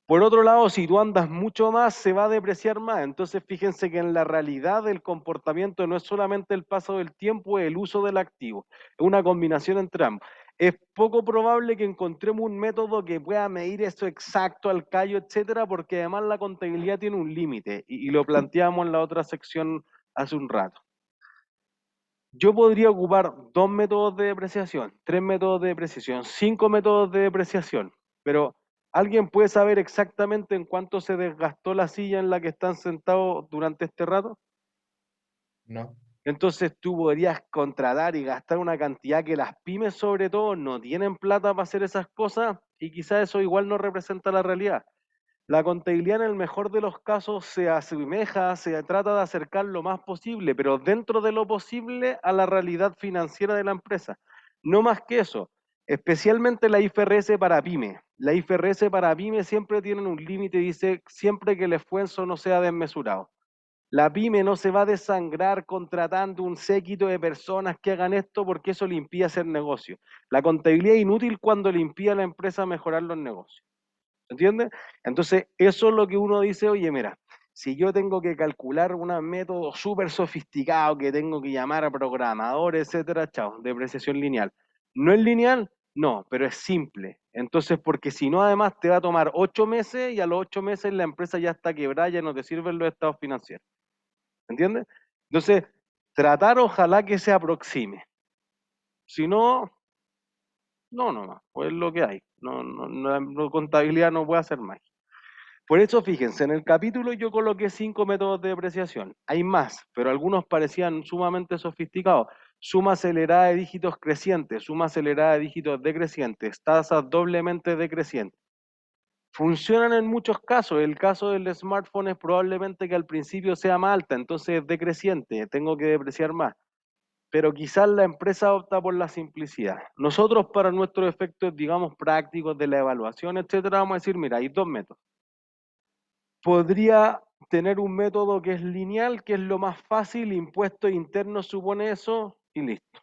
Por otro lado, si tú andas mucho más, se va a depreciar más. Entonces, fíjense que en la realidad el comportamiento no es solamente el paso del tiempo, es el uso del activo. Es una combinación entre ambos. Es poco probable que encontremos un método que pueda medir eso exacto al callo, etcétera, porque además la contabilidad tiene un límite y lo planteamos en la otra sección hace un rato. Yo podría ocupar 2 métodos de depreciación, 3 métodos de depreciación, 5 métodos de depreciación, pero ¿alguien puede saber exactamente en cuánto se desgastó la silla en la que están sentados durante este rato? No. Entonces tú podrías contratar y gastar una cantidad que las pymes sobre todo no tienen plata para hacer esas cosas y quizás eso igual no representa la realidad. La contabilidad en el mejor de los casos se asemeja, se trata de acercar lo más posible, pero dentro de lo posible a la realidad financiera de la empresa. No más que eso, especialmente la IFRS para pyme. La IFRS para pyme siempre tienen un límite, dice siempre que el esfuerzo no sea desmesurado. La pyme no se va a desangrar contratando un séquito de personas que hagan esto porque eso le impide hacer negocio. La contabilidad es inútil cuando le impide a la empresa mejorar los negocios. ¿Entiendes? Entonces, eso es lo que uno dice, oye, mira, si yo tengo que calcular un método súper sofisticado, que tengo que llamar a programadores, etcétera, chao, depreciación lineal. ¿No es lineal? No, pero es simple. Entonces, porque si no, además te va a tomar 8 meses y a los 8 meses la empresa ya está quebrada, ya no te sirven los estados financieros. ¿Entiendes? Entonces, tratar ojalá que se aproxime. Si no, no, pues es lo que hay. La contabilidad no puede hacer más. Por eso, fíjense, en el capítulo yo coloqué 5 métodos de depreciación. Hay más, pero algunos parecían sumamente sofisticados. Suma acelerada de dígitos crecientes, suma acelerada de dígitos decrecientes, tasas doblemente decrecientes. Funcionan en muchos casos. El caso del smartphone es probablemente que al principio sea más alta, entonces es decreciente, tengo que depreciar más. Pero quizás la empresa opta por la simplicidad. Nosotros, para nuestros efectos, digamos, prácticos de la evaluación, etcétera, vamos a decir, mira, hay 2 métodos. Podría tener un método que es lineal, que es lo más fácil, impuestos internos supone eso, y listo.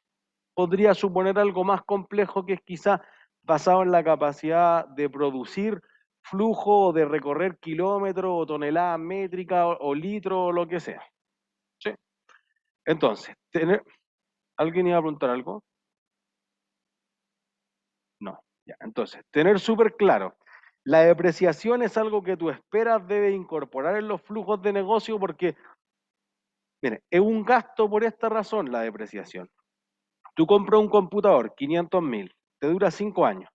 Podría suponer algo más complejo, que es quizás basado en la capacidad de producir flujo, o de recorrer kilómetros, o toneladas métricas, o litros, o lo que sea. ¿Sí? Entonces, ¿alguien iba a preguntar algo? No. Ya. Entonces, tener súper claro, la depreciación es algo que tú esperas debe incorporar en los flujos de negocio porque, mire, es un gasto por esta razón la depreciación. Tú compras un computador, 500.000, te dura 5 años.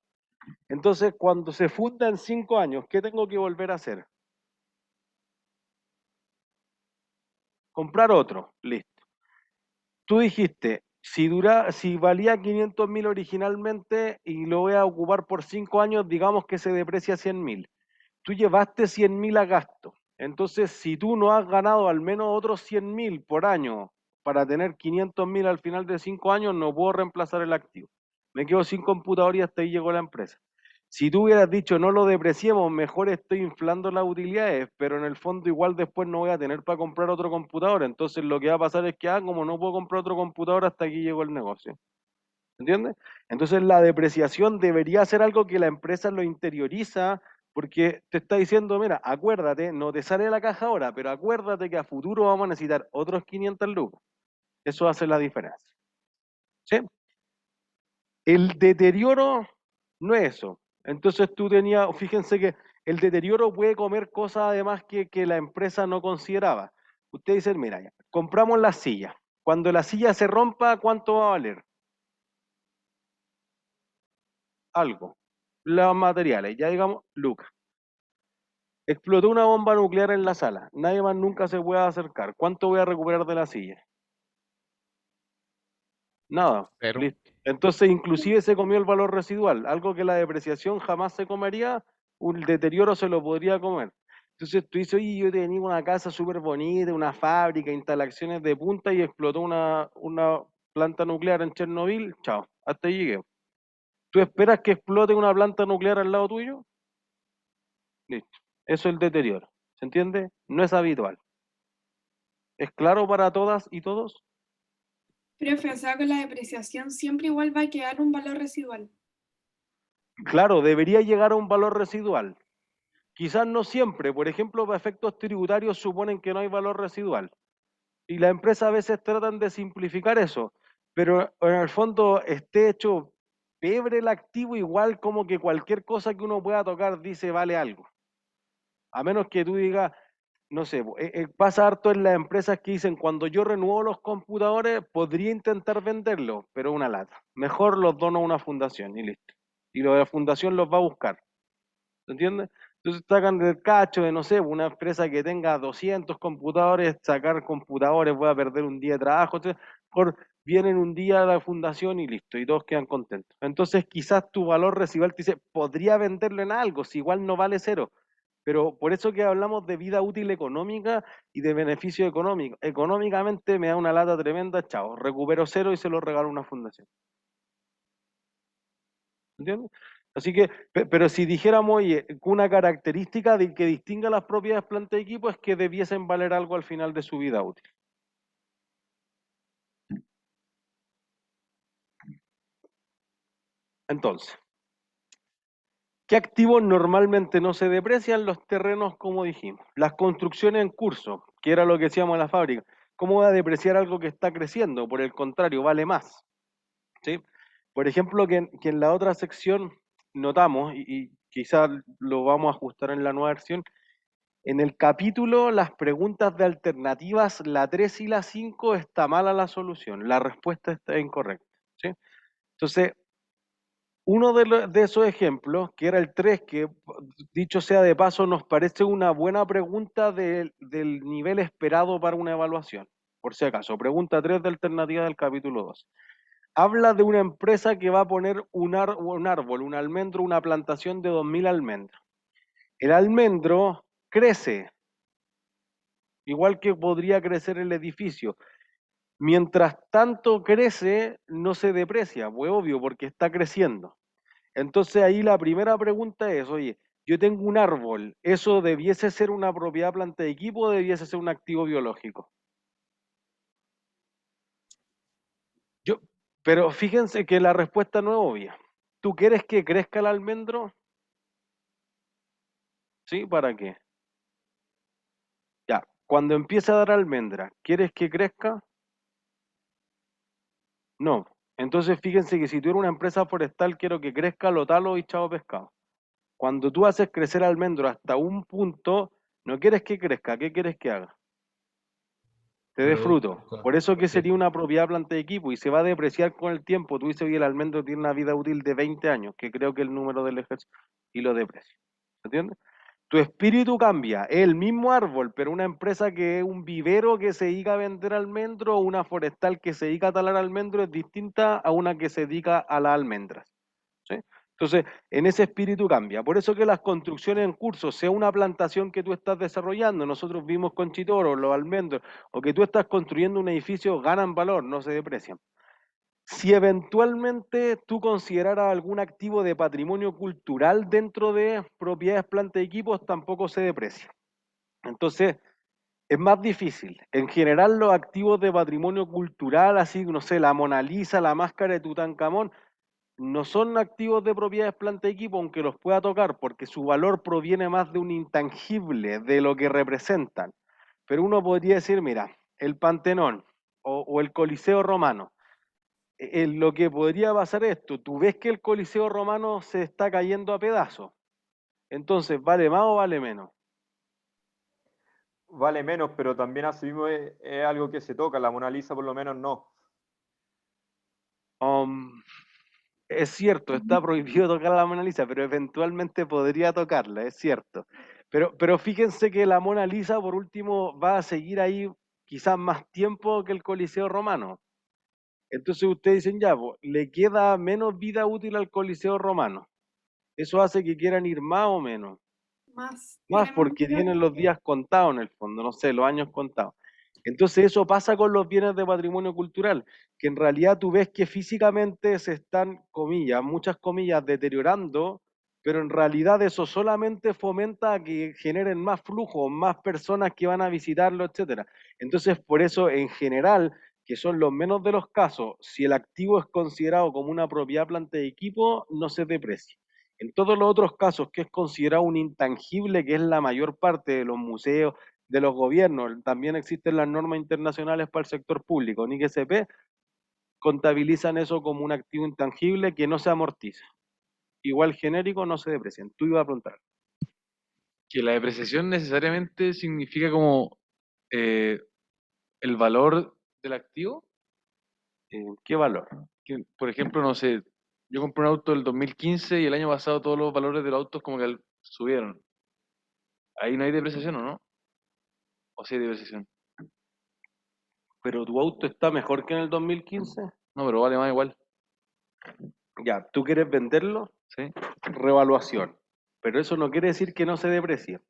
Entonces, cuando se funda en 5 años, ¿qué tengo que volver a hacer? Comprar otro, listo. Tú dijiste, si valía 500.000 originalmente y lo voy a ocupar por 5 años, digamos que se deprecia 100.000. Tú llevaste 100.000 a gasto. Entonces, si tú no has ganado al menos otros 100.000 por año para tener 500.000 al final de 5 años, no puedo reemplazar el activo. Me quedo sin computador y hasta ahí llegó la empresa. Si tú hubieras dicho no lo depreciemos, mejor estoy inflando las utilidades, pero en el fondo igual después no voy a tener para comprar otro computador. Entonces lo que va a pasar es que, como no puedo comprar otro computador, hasta aquí llegó el negocio. ¿Entiendes? Entonces la depreciación debería ser algo que la empresa lo interioriza porque te está diciendo, mira, acuérdate, no te sale la caja ahora, pero acuérdate que a futuro vamos a necesitar otros 500 lucas. Eso hace la diferencia. ¿Sí? El deterioro no es eso. Entonces tú tenías, fíjense que el deterioro puede comer cosas además que la empresa no consideraba. Ustedes dicen, mira, ya, compramos la silla. Cuando la silla se rompa, ¿cuánto va a valer? Algo. Los materiales, ya digamos, lucas. Explotó una bomba nuclear en la sala. Nadie más nunca se puede acercar. ¿Cuánto voy a recuperar de la silla? Nada. Pero, Listo. Entonces, inclusive se comió el valor residual, algo que la depreciación jamás se comería, un deterioro se lo podría comer. Entonces tú dices, oye, yo tenía una casa súper bonita, una fábrica, instalaciones de punta y explotó una planta nuclear en Chernobyl, chao, hasta ahí llegué. ¿Tú esperas que explote una planta nuclear al lado tuyo? Listo. Eso es el deterioro. ¿Se entiende? No es habitual. ¿Es claro para todas y todos? Profe, o sea, con la depreciación siempre igual va a quedar un valor residual. Claro, debería llegar a un valor residual. Quizás no siempre. Por ejemplo, para efectos tributarios suponen que no hay valor residual. Y las empresas a veces tratan de simplificar eso. Pero en el fondo esté hecho pebre el activo, igual como que cualquier cosa que uno pueda tocar dice vale algo. A menos que tú digas, no sé, pasa harto en las empresas que dicen, cuando yo renuevo los computadores, podría intentar venderlos, pero una lata. Mejor los dono a una fundación y listo. Y lo de la fundación los va a buscar. ¿Se entiende? Entonces sacan del cacho de, no sé, una empresa que tenga 200 computadores, sacar computadores, voy a perder un día de trabajo. Entonces, vienen un día a la fundación y listo, y todos quedan contentos. Entonces, quizás tu valor residual te dice, podría venderlo en algo, si igual no vale cero. Pero por eso que hablamos de vida útil económica y de beneficio económico. Económicamente me da una lata tremenda, chao, recupero cero y se lo regalo a una fundación. ¿Entiendes? Así que, pero si dijéramos, oye, una característica que distinga las propiedades planta de equipo es que debiesen valer algo al final de su vida útil. Entonces, ¿qué activos normalmente no se deprecian? Los terrenos, como dijimos. Las construcciones en curso, que era lo que decíamos en la fábrica. ¿Cómo va a depreciar algo que está creciendo? Por el contrario, vale más. ¿Sí? Por ejemplo, que en la otra sección notamos, y quizás lo vamos a ajustar en la nueva versión, en el capítulo, las preguntas de alternativas, la 3 y la 5, está mala la solución, la respuesta está incorrecta. ¿Sí? Entonces, uno de esos ejemplos, que era el 3, que dicho sea de paso, nos parece una buena pregunta del nivel esperado para una evaluación. Por si acaso, pregunta 3 de alternativa del capítulo 2. Habla de una empresa que va a poner un árbol, un almendro, una plantación de 2000 almendros. El almendro crece, igual que podría crecer el edificio. Mientras tanto crece, no se deprecia, pues obvio, porque está creciendo. Entonces ahí la primera pregunta es, oye, yo tengo un árbol, ¿eso debiese ser una propiedad planta de equipo o debiese ser un activo biológico? Pero fíjense que la respuesta no es obvia. ¿Tú quieres que crezca el almendro? ¿Sí? ¿Para qué? Ya, cuando empiece a dar almendra, ¿quieres que crezca? No. Entonces fíjense que si tú eres una empresa forestal, quiero que crezca, lo talo y chao pescado. Cuando tú haces crecer almendro hasta un punto, no quieres que crezca, ¿qué quieres que haga? Te dé fruto. Por eso que sería una propiedad planta de equipo y se va a depreciar con el tiempo. Tú dices, oye, el almendro tiene una vida útil de 20 años, que creo que es el número del ejército, y lo deprecia. ¿Entiendes? Tu espíritu cambia, es el mismo árbol, pero una empresa que es un vivero que se dedica a vender almendro o una forestal que se dedica a talar almendro es distinta a una que se dedica a las almendras. ¿Sí? Entonces, en ese espíritu cambia. Por eso que las construcciones en curso, sea una plantación que tú estás desarrollando, nosotros vimos con Chitoro, los almendros, o que tú estás construyendo un edificio, ganan valor, no se deprecian. Si eventualmente tú consideraras algún activo de patrimonio cultural dentro de propiedades, planta y equipos, tampoco se deprecia. Entonces, Es más difícil. En general, los activos de patrimonio cultural, así, no sé, la Mona Lisa, la máscara de Tutankamón, no son activos de propiedades planta y equipo, aunque los pueda tocar, porque su valor proviene más de un intangible, de lo que representan. Pero uno podría decir, mira, el Pantenón o el Coliseo Romano, lo que podría pasar es esto, tú ves que el Coliseo Romano se está cayendo a pedazos, entonces, ¿vale más o vale menos? Vale menos, pero también así mismo es algo que se toca. La Mona Lisa por lo menos no. Es cierto, está prohibido tocar la Mona Lisa, pero eventualmente podría tocarla, es cierto. Pero fíjense que la Mona Lisa, por último, va a seguir ahí quizás más tiempo que el Coliseo Romano. Entonces ustedes dicen, ya, pues, le queda menos vida útil al Coliseo Romano. Eso hace que quieran ir más o menos. Más. Más porque tienen los días contados en el fondo, no sé, los años contados. Entonces eso pasa con los bienes de patrimonio cultural, que en realidad tú ves que físicamente se están, comillas, muchas comillas, deteriorando, pero en realidad eso solamente fomenta que generen más flujo, más personas que van a visitarlo, etcétera. Entonces, por eso, en general, que son los menos de los casos, si el activo es considerado como una propiedad planta de equipo, no se deprecia. En todos los otros casos, que es considerado un intangible, que es la mayor parte de los museos, de los gobiernos, también existen las normas internacionales para el sector público, ni que NIGSP, contabilizan eso como un activo intangible que no se amortiza. Igual genérico, no se deprecian. Tú ibas a preguntar. Que la depreciación necesariamente significa como el valor del activo. ¿Qué valor? Que, por ejemplo, no sé, yo compré un auto del 2015 y el año pasado todos los valores de los autos como que subieron. Ahí no hay depreciación, ¿o no? ¿O sí hay depreciación? ¿Pero tu auto está mejor que en el 2015? No, pero vale más igual. Ya, ¿tú quieres venderlo? Sí. Revaluación. Pero eso no quiere decir que no se deprecie.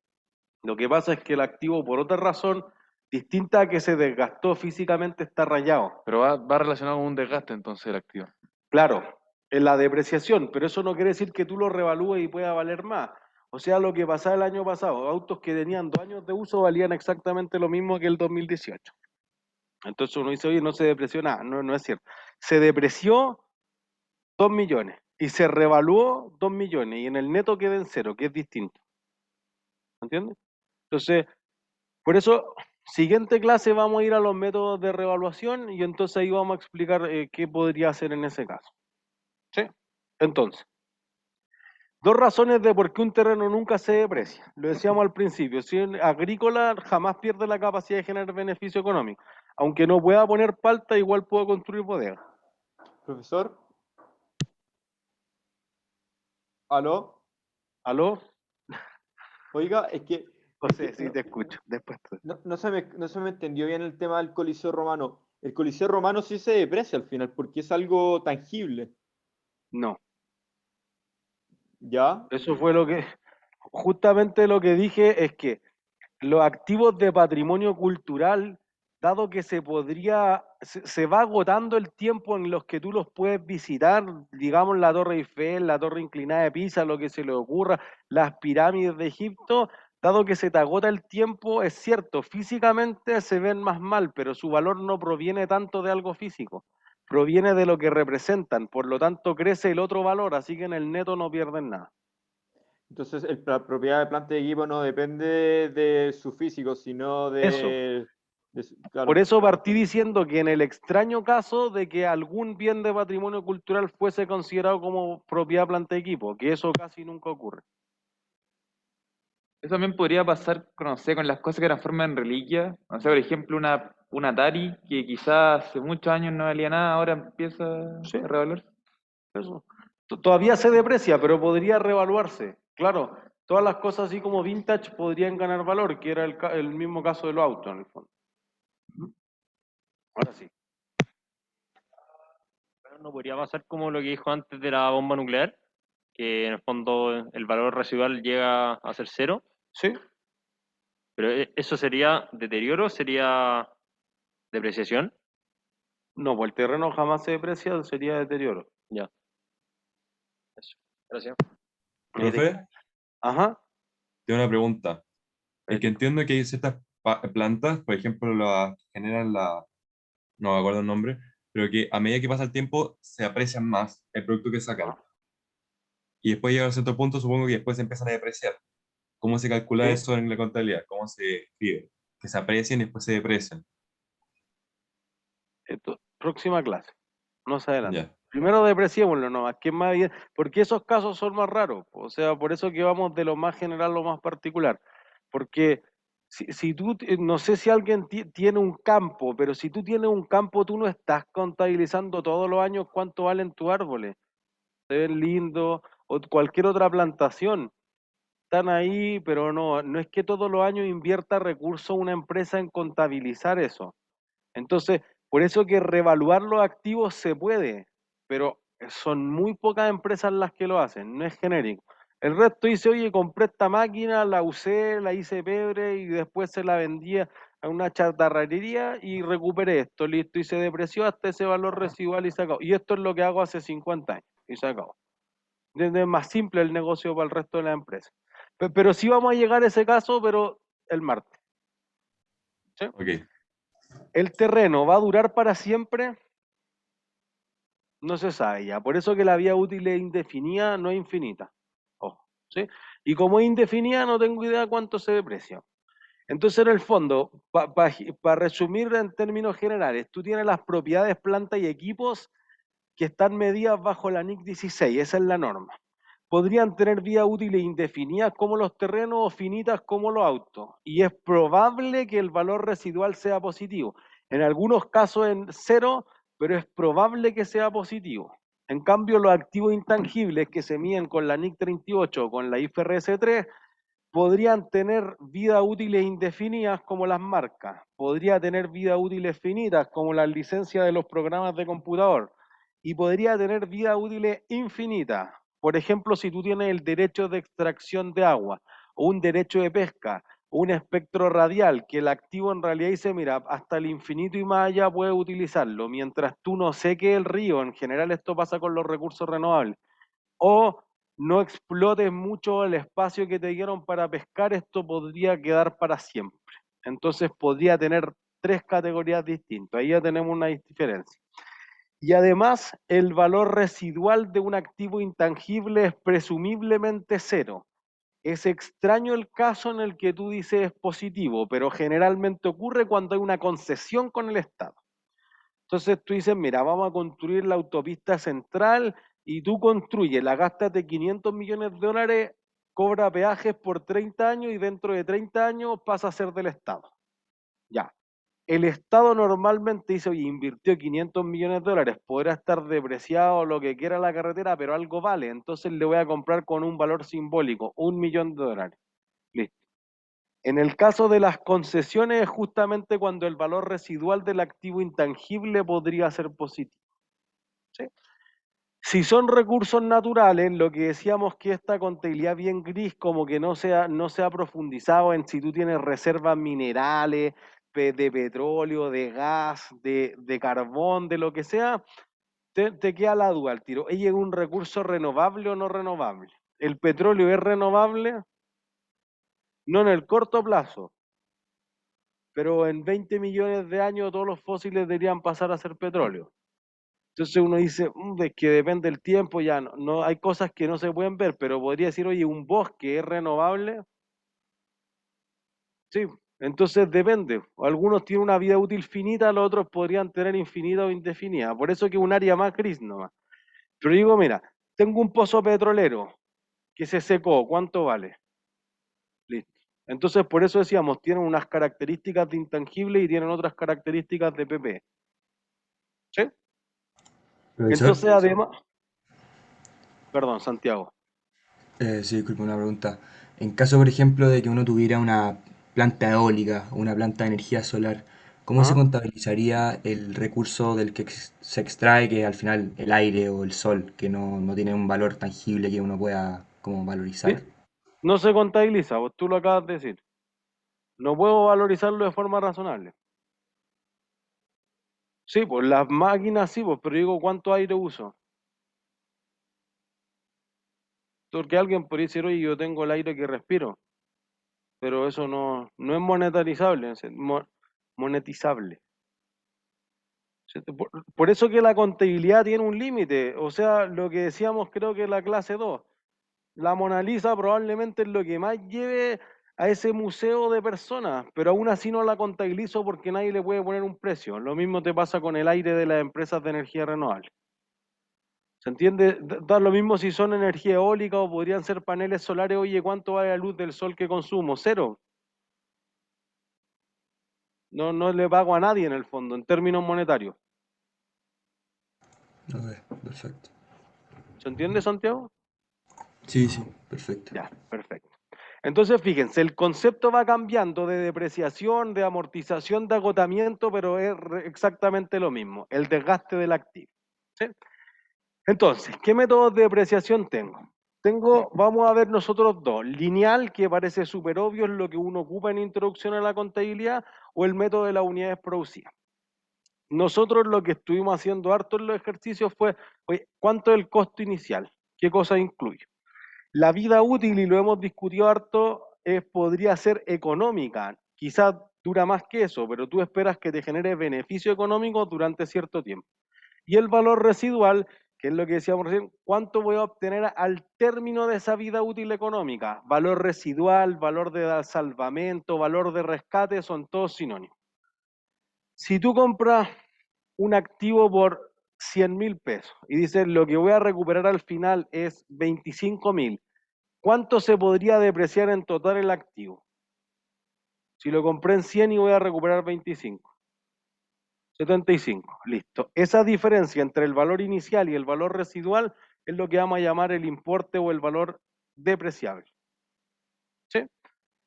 Lo que pasa es que el activo, por otra razón, distinta a que se desgastó físicamente, está rayado. Pero va relacionado con un desgaste entonces el activo. Claro, en la depreciación, pero eso no quiere decir que tú lo revalúes y pueda valer más. O sea, lo que pasaba el año pasado, autos que tenían 2 años de uso valían exactamente lo mismo que el 2018. Entonces uno dice, oye, no se depreció nada. No, no es cierto. Se depreció 2 millones y se revaluó 2 millones y en el neto queda en cero, que es distinto. ¿Entiendes? Entonces, por eso, siguiente clase vamos a ir a los métodos de revaluación y entonces ahí vamos a explicar qué podría hacer en ese caso. ¿Sí? Entonces, 2 razones de por qué un terreno nunca se deprecia. Lo decíamos al principio, si es agrícola jamás pierde la capacidad de generar beneficio económico. Aunque no pueda poner palta, igual puedo construir bodega. Profesor. ¿Aló? ¿Aló? Oiga, es que... José, sí te escucho. Después no se me entendió bien el tema del Coliseo Romano. El Coliseo Romano sí se deprecia al final, porque es algo tangible. No. ¿Ya? Eso fue justamente lo que dije es que los activos de patrimonio cultural, dado que se va agotando el tiempo en los que tú los puedes visitar, digamos la Torre Eiffel, la Torre Inclinada de Pisa, lo que se le ocurra, las pirámides de Egipto, dado que se te agota el tiempo, es cierto, físicamente se ven más mal, pero su valor no proviene tanto de algo físico, proviene de lo que representan, por lo tanto crece el otro valor, así que en el neto no pierden nada. Entonces, la propiedad de planta de equipo no depende de su físico, sino de... Claro. Por eso partí diciendo que en el extraño caso de que algún bien de patrimonio cultural fuese considerado como propiedad planta de equipo, que eso casi nunca ocurre. Eso también podría pasar, no sé, con las cosas que transforman en reliquias. No sé, por ejemplo, una Atari que quizás hace muchos años no valía nada, ahora empieza a revaluarse. Eso. Todavía se deprecia, pero podría revaluarse. Claro, todas las cosas así como vintage podrían ganar valor, que era el mismo caso de los autos en el fondo. Ahora sí. Pero no podría pasar como lo que dijo antes de la bomba nuclear, que en el fondo el valor residual llega a ser cero. Sí. Pero ¿eso sería deterioro? ¿Sería depreciación? No, pues el terreno jamás se deprecia, sería deterioro. Ya. Eso. Gracias. Profe, Ajá. tengo una pregunta. Es que entiendo que hay ciertas plantas, por ejemplo, las que generan no me acuerdo el nombre, pero que a medida que pasa el tiempo se aprecian más el producto que sacan. Y después llega a cierto punto, supongo que después se empiezan a depreciar. ¿Cómo se calcula Sí. eso en la contabilidad? ¿Cómo se escribe? Que se aprecien y después se deprecian. Próxima clase, no se adelante. Ya. Primero depreciémoslo nomás, que es más bien, porque esos casos son más raros, o sea, por eso que vamos de lo más general a lo más particular, porque si tú, no sé si alguien tiene un campo, pero si tú tienes un campo, tú no estás contabilizando todos los años cuánto valen tus árboles, se ven lindos, o cualquier otra plantación, están ahí, pero no es que todos los años invierta recursos una empresa en contabilizar eso. Entonces, por eso que revaluar los activos se puede, pero son muy pocas empresas las que lo hacen, no es genérico. El resto dice, oye, compré esta máquina, la usé, la hice pebre y después se la vendía a una chatarrería y recuperé esto, listo, y se depreció hasta ese valor residual y se acabó. Y esto es lo que hago hace 50 años y se acabó. Es más simple el negocio para el resto de la empresa. Pero sí vamos a llegar a ese caso, pero el martes. ¿Sí? Ok. ¿El terreno va a durar para siempre? No se sabe ya. Por eso que la vida útil es indefinida, no es infinita. Ojo, ¿sí? Y como es indefinida, no tengo idea cuánto se deprecia. Entonces, en el fondo, para resumir en términos generales, tú tienes las propiedades, plantas y equipos que están medidas bajo la NIC 16, esa es la norma. Podrían tener vida útiles indefinidas como los terrenos o finitas como los autos. Y es probable que el valor residual sea positivo. En algunos casos en cero, pero es probable que sea positivo. En cambio, los activos intangibles que se miden con la NIC 38 o con la IFRS 3 podrían tener vida útiles indefinidas como las marcas. Podría tener vida útiles finitas como las licencias de los programas de computador. Y podría tener vida útiles infinitas. Por ejemplo, si tú tienes el derecho de extracción de agua, o un derecho de pesca, o un espectro radial, que el activo en realidad dice, mira, hasta el infinito y más allá puedes utilizarlo, mientras tú no seques el río, en general esto pasa con los recursos renovables, o no explotes mucho el espacio que te dieron para pescar, esto podría quedar para siempre. Entonces podría tener 3 categorías distintas, ahí ya tenemos una diferencia. Y además, el valor residual de un activo intangible es presumiblemente cero. Es extraño el caso en el que tú dices positivo, pero generalmente ocurre cuando hay una concesión con el Estado. Entonces tú dices, mira, vamos a construir la autopista central y tú construyes, la gastas de 500 millones de dólares, cobra peajes por 30 años y dentro de 30 años pasa a ser del Estado. Ya. El Estado normalmente dice, oye, invirtió 500 millones de dólares, podrá estar depreciado lo que quiera la carretera, pero algo vale, entonces le voy a comprar con un valor simbólico, $1.000.000. Listo. En el caso de las concesiones es justamente cuando el valor residual del activo intangible podría ser positivo. ¿Sí? Si son recursos naturales, lo que decíamos que esta contabilidad bien gris, como que no se ha profundizado en si tú tienes reservas minerales, de petróleo, de gas, de carbón, de lo que sea, te queda la duda al tiro. ¿Es un recurso renovable o no renovable? ¿El petróleo es renovable? No en el corto plazo, pero en 20 millones de años todos los fósiles deberían pasar a ser petróleo. Entonces uno dice, es que depende del tiempo, ya no hay cosas que no se pueden ver, pero podría decir, oye, un bosque es renovable. Sí, entonces depende. Algunos tienen una vida útil finita, los otros podrían tener infinita o indefinida. Por eso que un área más gris nomás. Pero digo, mira, tengo un pozo petrolero que se secó, ¿cuánto vale? Listo. Entonces por eso decíamos, tienen unas características de intangible y tienen otras características de PP. ¿Sí? Profesor, Entonces además, perdón, Santiago. Sí, disculpe, una pregunta. En caso, por ejemplo, de que uno tuviera una planta eólica o una planta de energía solar, ¿cómo se Ajá. contabilizaría el recurso del que se extrae, que es al final el aire o el sol, que no tiene un valor tangible que uno pueda como ¿Sí? valorizar? No se contabiliza, vos tú lo acabas de decir. No puedo valorizarlo de forma razonable. Sí, pues las máquinas sí, pues, pero digo, ¿cuánto aire uso? Porque alguien podría decir, oye, yo tengo el aire que respiro. pero eso no es monetarizable, monetizable. Por eso que la contabilidad tiene un límite, o sea, lo que decíamos creo que en la clase 2, la Mona Lisa probablemente es lo que más lleve a ese museo de personas, pero aún así no la contabilizo porque nadie le puede poner un precio. Lo mismo te pasa con el aire de las empresas de energía renovable. ¿Se entiende? Da lo mismo si son energía eólica o podrían ser paneles solares. Oye, ¿cuánto vale la luz del sol que consumo? Cero. No le pago a nadie en el fondo, en términos monetarios. Ok, perfecto. ¿Se entiende, Santiago? Sí, sí, perfecto. Ya, perfecto. Entonces, fíjense, el concepto va cambiando de depreciación, de amortización, de agotamiento, pero es exactamente lo mismo, el desgaste del activo. ¿Sí? Entonces, ¿qué métodos de depreciación tengo? Vamos a ver nosotros dos, lineal, que parece súper obvio, es lo que uno ocupa en introducción a la contabilidad, o el método de las unidades producidas. Nosotros lo que estuvimos haciendo harto en los ejercicios fue, oye, ¿cuánto es el costo inicial? ¿Qué cosa incluye? La vida útil, y lo hemos discutido harto, podría ser económica. Quizás dura más que eso, pero tú esperas que te genere beneficio económico durante cierto tiempo. Y el valor residual, que es lo que decíamos recién, ¿cuánto voy a obtener al término de esa vida útil económica? Valor residual, valor de salvamento, valor de rescate, son todos sinónimos. Si tú compras un activo por 100.000 pesos y dices lo que voy a recuperar al final es 25.000, ¿cuánto se podría depreciar en total el activo? Si lo compré en 100 y voy a recuperar 25. 75, listo. Esa diferencia entre el valor inicial y el valor residual es lo que vamos a llamar el importe o el valor depreciable. ¿Sí?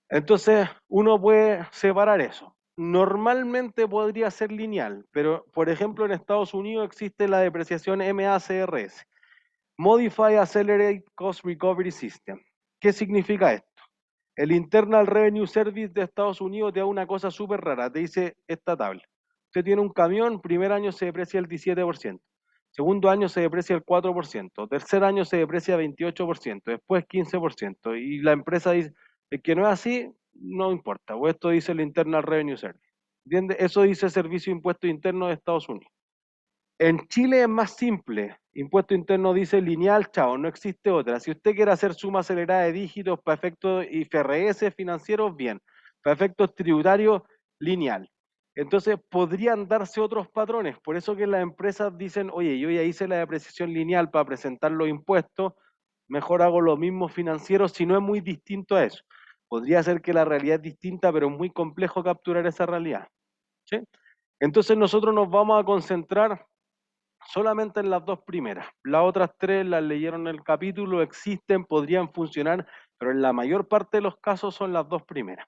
Entonces, uno puede separar eso. Normalmente podría ser lineal, pero por ejemplo en Estados Unidos existe la depreciación MACRS, Modified Accelerated Cost Recovery System. ¿Qué significa esto? El Internal Revenue Service de Estados Unidos te da una cosa súper rara, te dice esta tabla. Usted tiene un camión, primer año se deprecia el 17%, segundo año se deprecia el 4%, tercer año se deprecia el 28%, después 15%, y la empresa dice, es que no es así, no importa, o esto dice el Internal Revenue Service. ¿Entiende? Eso dice el Servicio de Impuestos Internos de Estados Unidos. En Chile es más simple. Impuesto interno dice lineal, chao, no existe otra. Si usted quiere hacer suma acelerada de dígitos para efectos IFRS financieros, bien. Para efectos tributarios, lineal. Entonces, podrían darse otros patrones. Por eso que las empresas dicen, oye, yo ya hice la depreciación lineal para presentar los impuestos, mejor hago lo mismo financiero si no es muy distinto a eso. Podría ser que la realidad es distinta, pero es muy complejo capturar esa realidad. ¿Sí? Entonces, nosotros nos vamos a concentrar solamente en las dos primeras. Las otras tres las leyeron en el capítulo, existen, podrían funcionar, pero en la mayor parte de los casos son las dos primeras.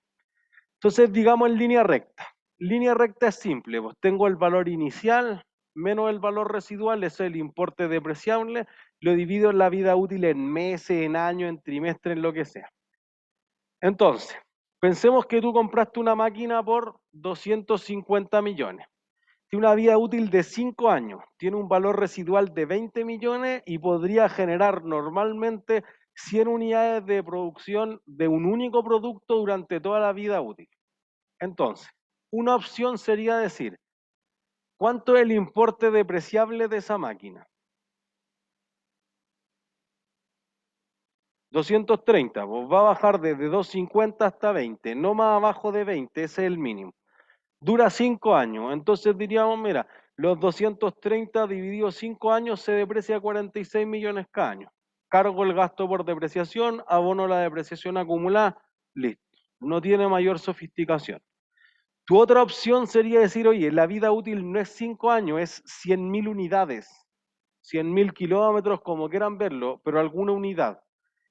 Entonces, digamos en línea recta. Línea recta es simple, pues tengo el valor inicial menos el valor residual, ese es el importe depreciable, lo divido en la vida útil en meses, en años, en trimestres, en lo que sea. Entonces, pensemos que tú compraste una máquina por 250 millones. Tiene una vida útil de 5 años, tiene un valor residual de 20 millones y podría generar normalmente 100 unidades de producción de un único producto durante toda la vida útil. Entonces, una opción sería decir, ¿cuánto es el importe depreciable de esa máquina? 230, pues va a bajar desde 250 hasta 20, no más abajo de 20, ese es el mínimo. Dura 5 años, entonces diríamos, mira, los 230 divididos 5 años se deprecia 46 millones cada año. Cargo el gasto por depreciación, abono la depreciación acumulada, listo. No tiene mayor sofisticación. Tu otra opción sería decir, oye, la vida útil no es 5 años, es 100.000 unidades, 100.000 kilómetros, como quieran verlo, pero alguna unidad.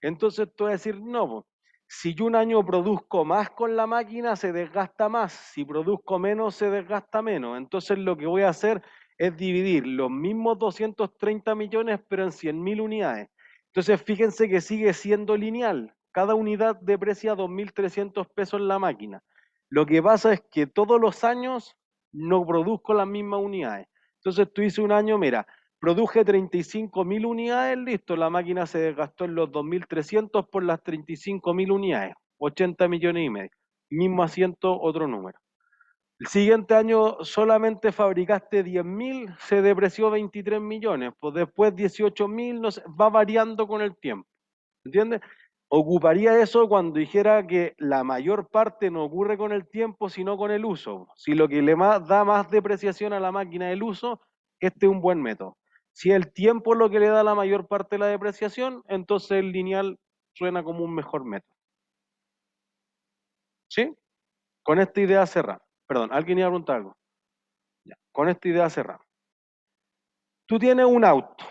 Entonces tú vas a decir, no, pues, si yo un año produzco más con la máquina, se desgasta más. Si produzco menos, se desgasta menos. Entonces lo que voy a hacer es dividir los mismos 230 millones, pero en 100.000 unidades. Entonces fíjense que sigue siendo lineal. Cada unidad deprecia 2.300 pesos en la máquina. Lo que pasa es que todos los años no produzco las mismas unidades. Entonces tú dices un año, mira, produje 35.000 unidades, listo, la máquina se desgastó en los 2.300 por las 35.000 unidades. 80 millones y medio. Mismo asiento, otro número. El siguiente año solamente fabricaste 10.000, se depreció 23 millones, pues después 18.000, no sé, va variando con el tiempo, ¿entiendes? Ocuparía eso cuando dijera que la mayor parte no ocurre con el tiempo, sino con el uso. Si lo que da más depreciación a la máquina es el uso, este es un buen método. Si el tiempo es lo que le da la mayor parte de la depreciación, entonces el lineal suena como un mejor método. ¿Sí? Con esta idea cerramos. Perdón, ¿alguien iba a preguntar algo? Ya, con esta idea cerramos. Tú tienes un auto.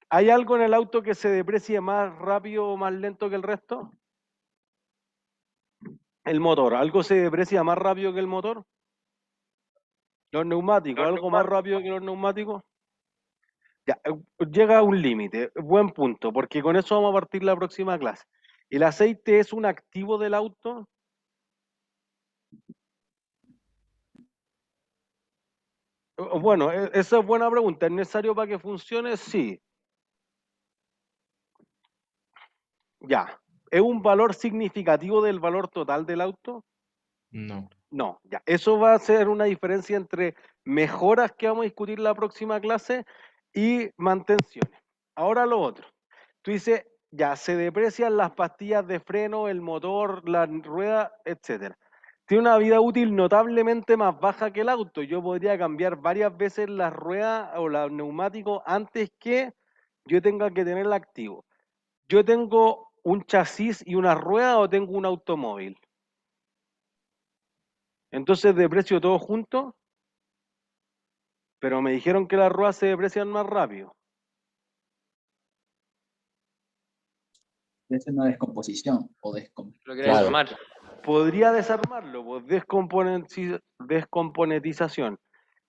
¿Hay algo en el auto que se deprecie más rápido o más lento que el resto? El motor. ¿Algo se deprecia más rápido que el motor? Los neumáticos. ¿Algo más rápido que los neumáticos? Ya, llega a un límite. Buen punto, porque con eso vamos a partir la próxima clase. ¿El aceite es un activo del auto? Bueno, esa es buena pregunta. ¿Es necesario para que funcione? Sí. Ya. ¿Es un valor significativo del valor total del auto? No. No, ya. Eso va a ser una diferencia entre mejoras que vamos a discutir la próxima clase y mantenciones. Ahora lo otro. Tú dices, ya, se deprecian las pastillas de freno, el motor, la rueda, etcétera. Tiene una vida útil notablemente más baja que el auto. Yo podría cambiar varias veces las ruedas o los neumáticos antes que yo tenga que tenerla activo. ¿Yo tengo un chasis y una rueda o tengo un automóvil? Entonces deprecio todo junto, pero me dijeron que las ruedas se deprecian más rápido. Es una descomposición o Lo quería desarmar. Podría desarmarlo, pues descomponetización.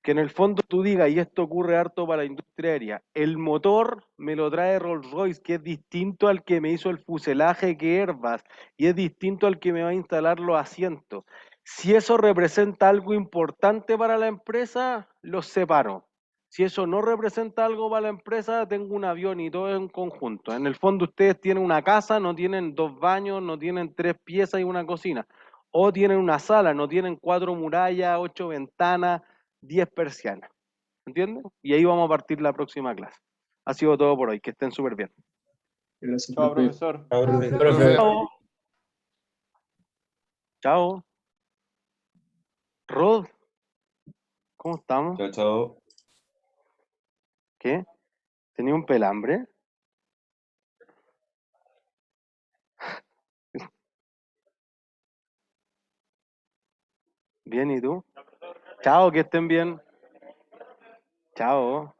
Que en el fondo tú digas, y esto ocurre harto para la industria aérea, el motor me lo trae Rolls-Royce, que es distinto al que me hizo el fuselaje que Airbus, y es distinto al que me va a instalar los asientos. Si eso representa algo importante para la empresa, los separo. Si eso no representa algo para la empresa, tengo un avión y todo en conjunto. En el fondo ustedes tienen una casa, no tienen 2 baños, no tienen 3 piezas y una cocina. O tienen una sala, no tienen 4 murallas, 8 ventanas, 10 persianas. ¿Entienden? Y ahí vamos a partir la próxima clase. Ha sido todo por hoy. Que estén súper bien. Gracias, Chao, profe. profesor. Chao. Chao. Rod, ¿cómo estamos? Chao, chao. ¿Qué? ¿Tenía un pelambre? Bien, ¿y tú? Chao, que estén bien. Chao.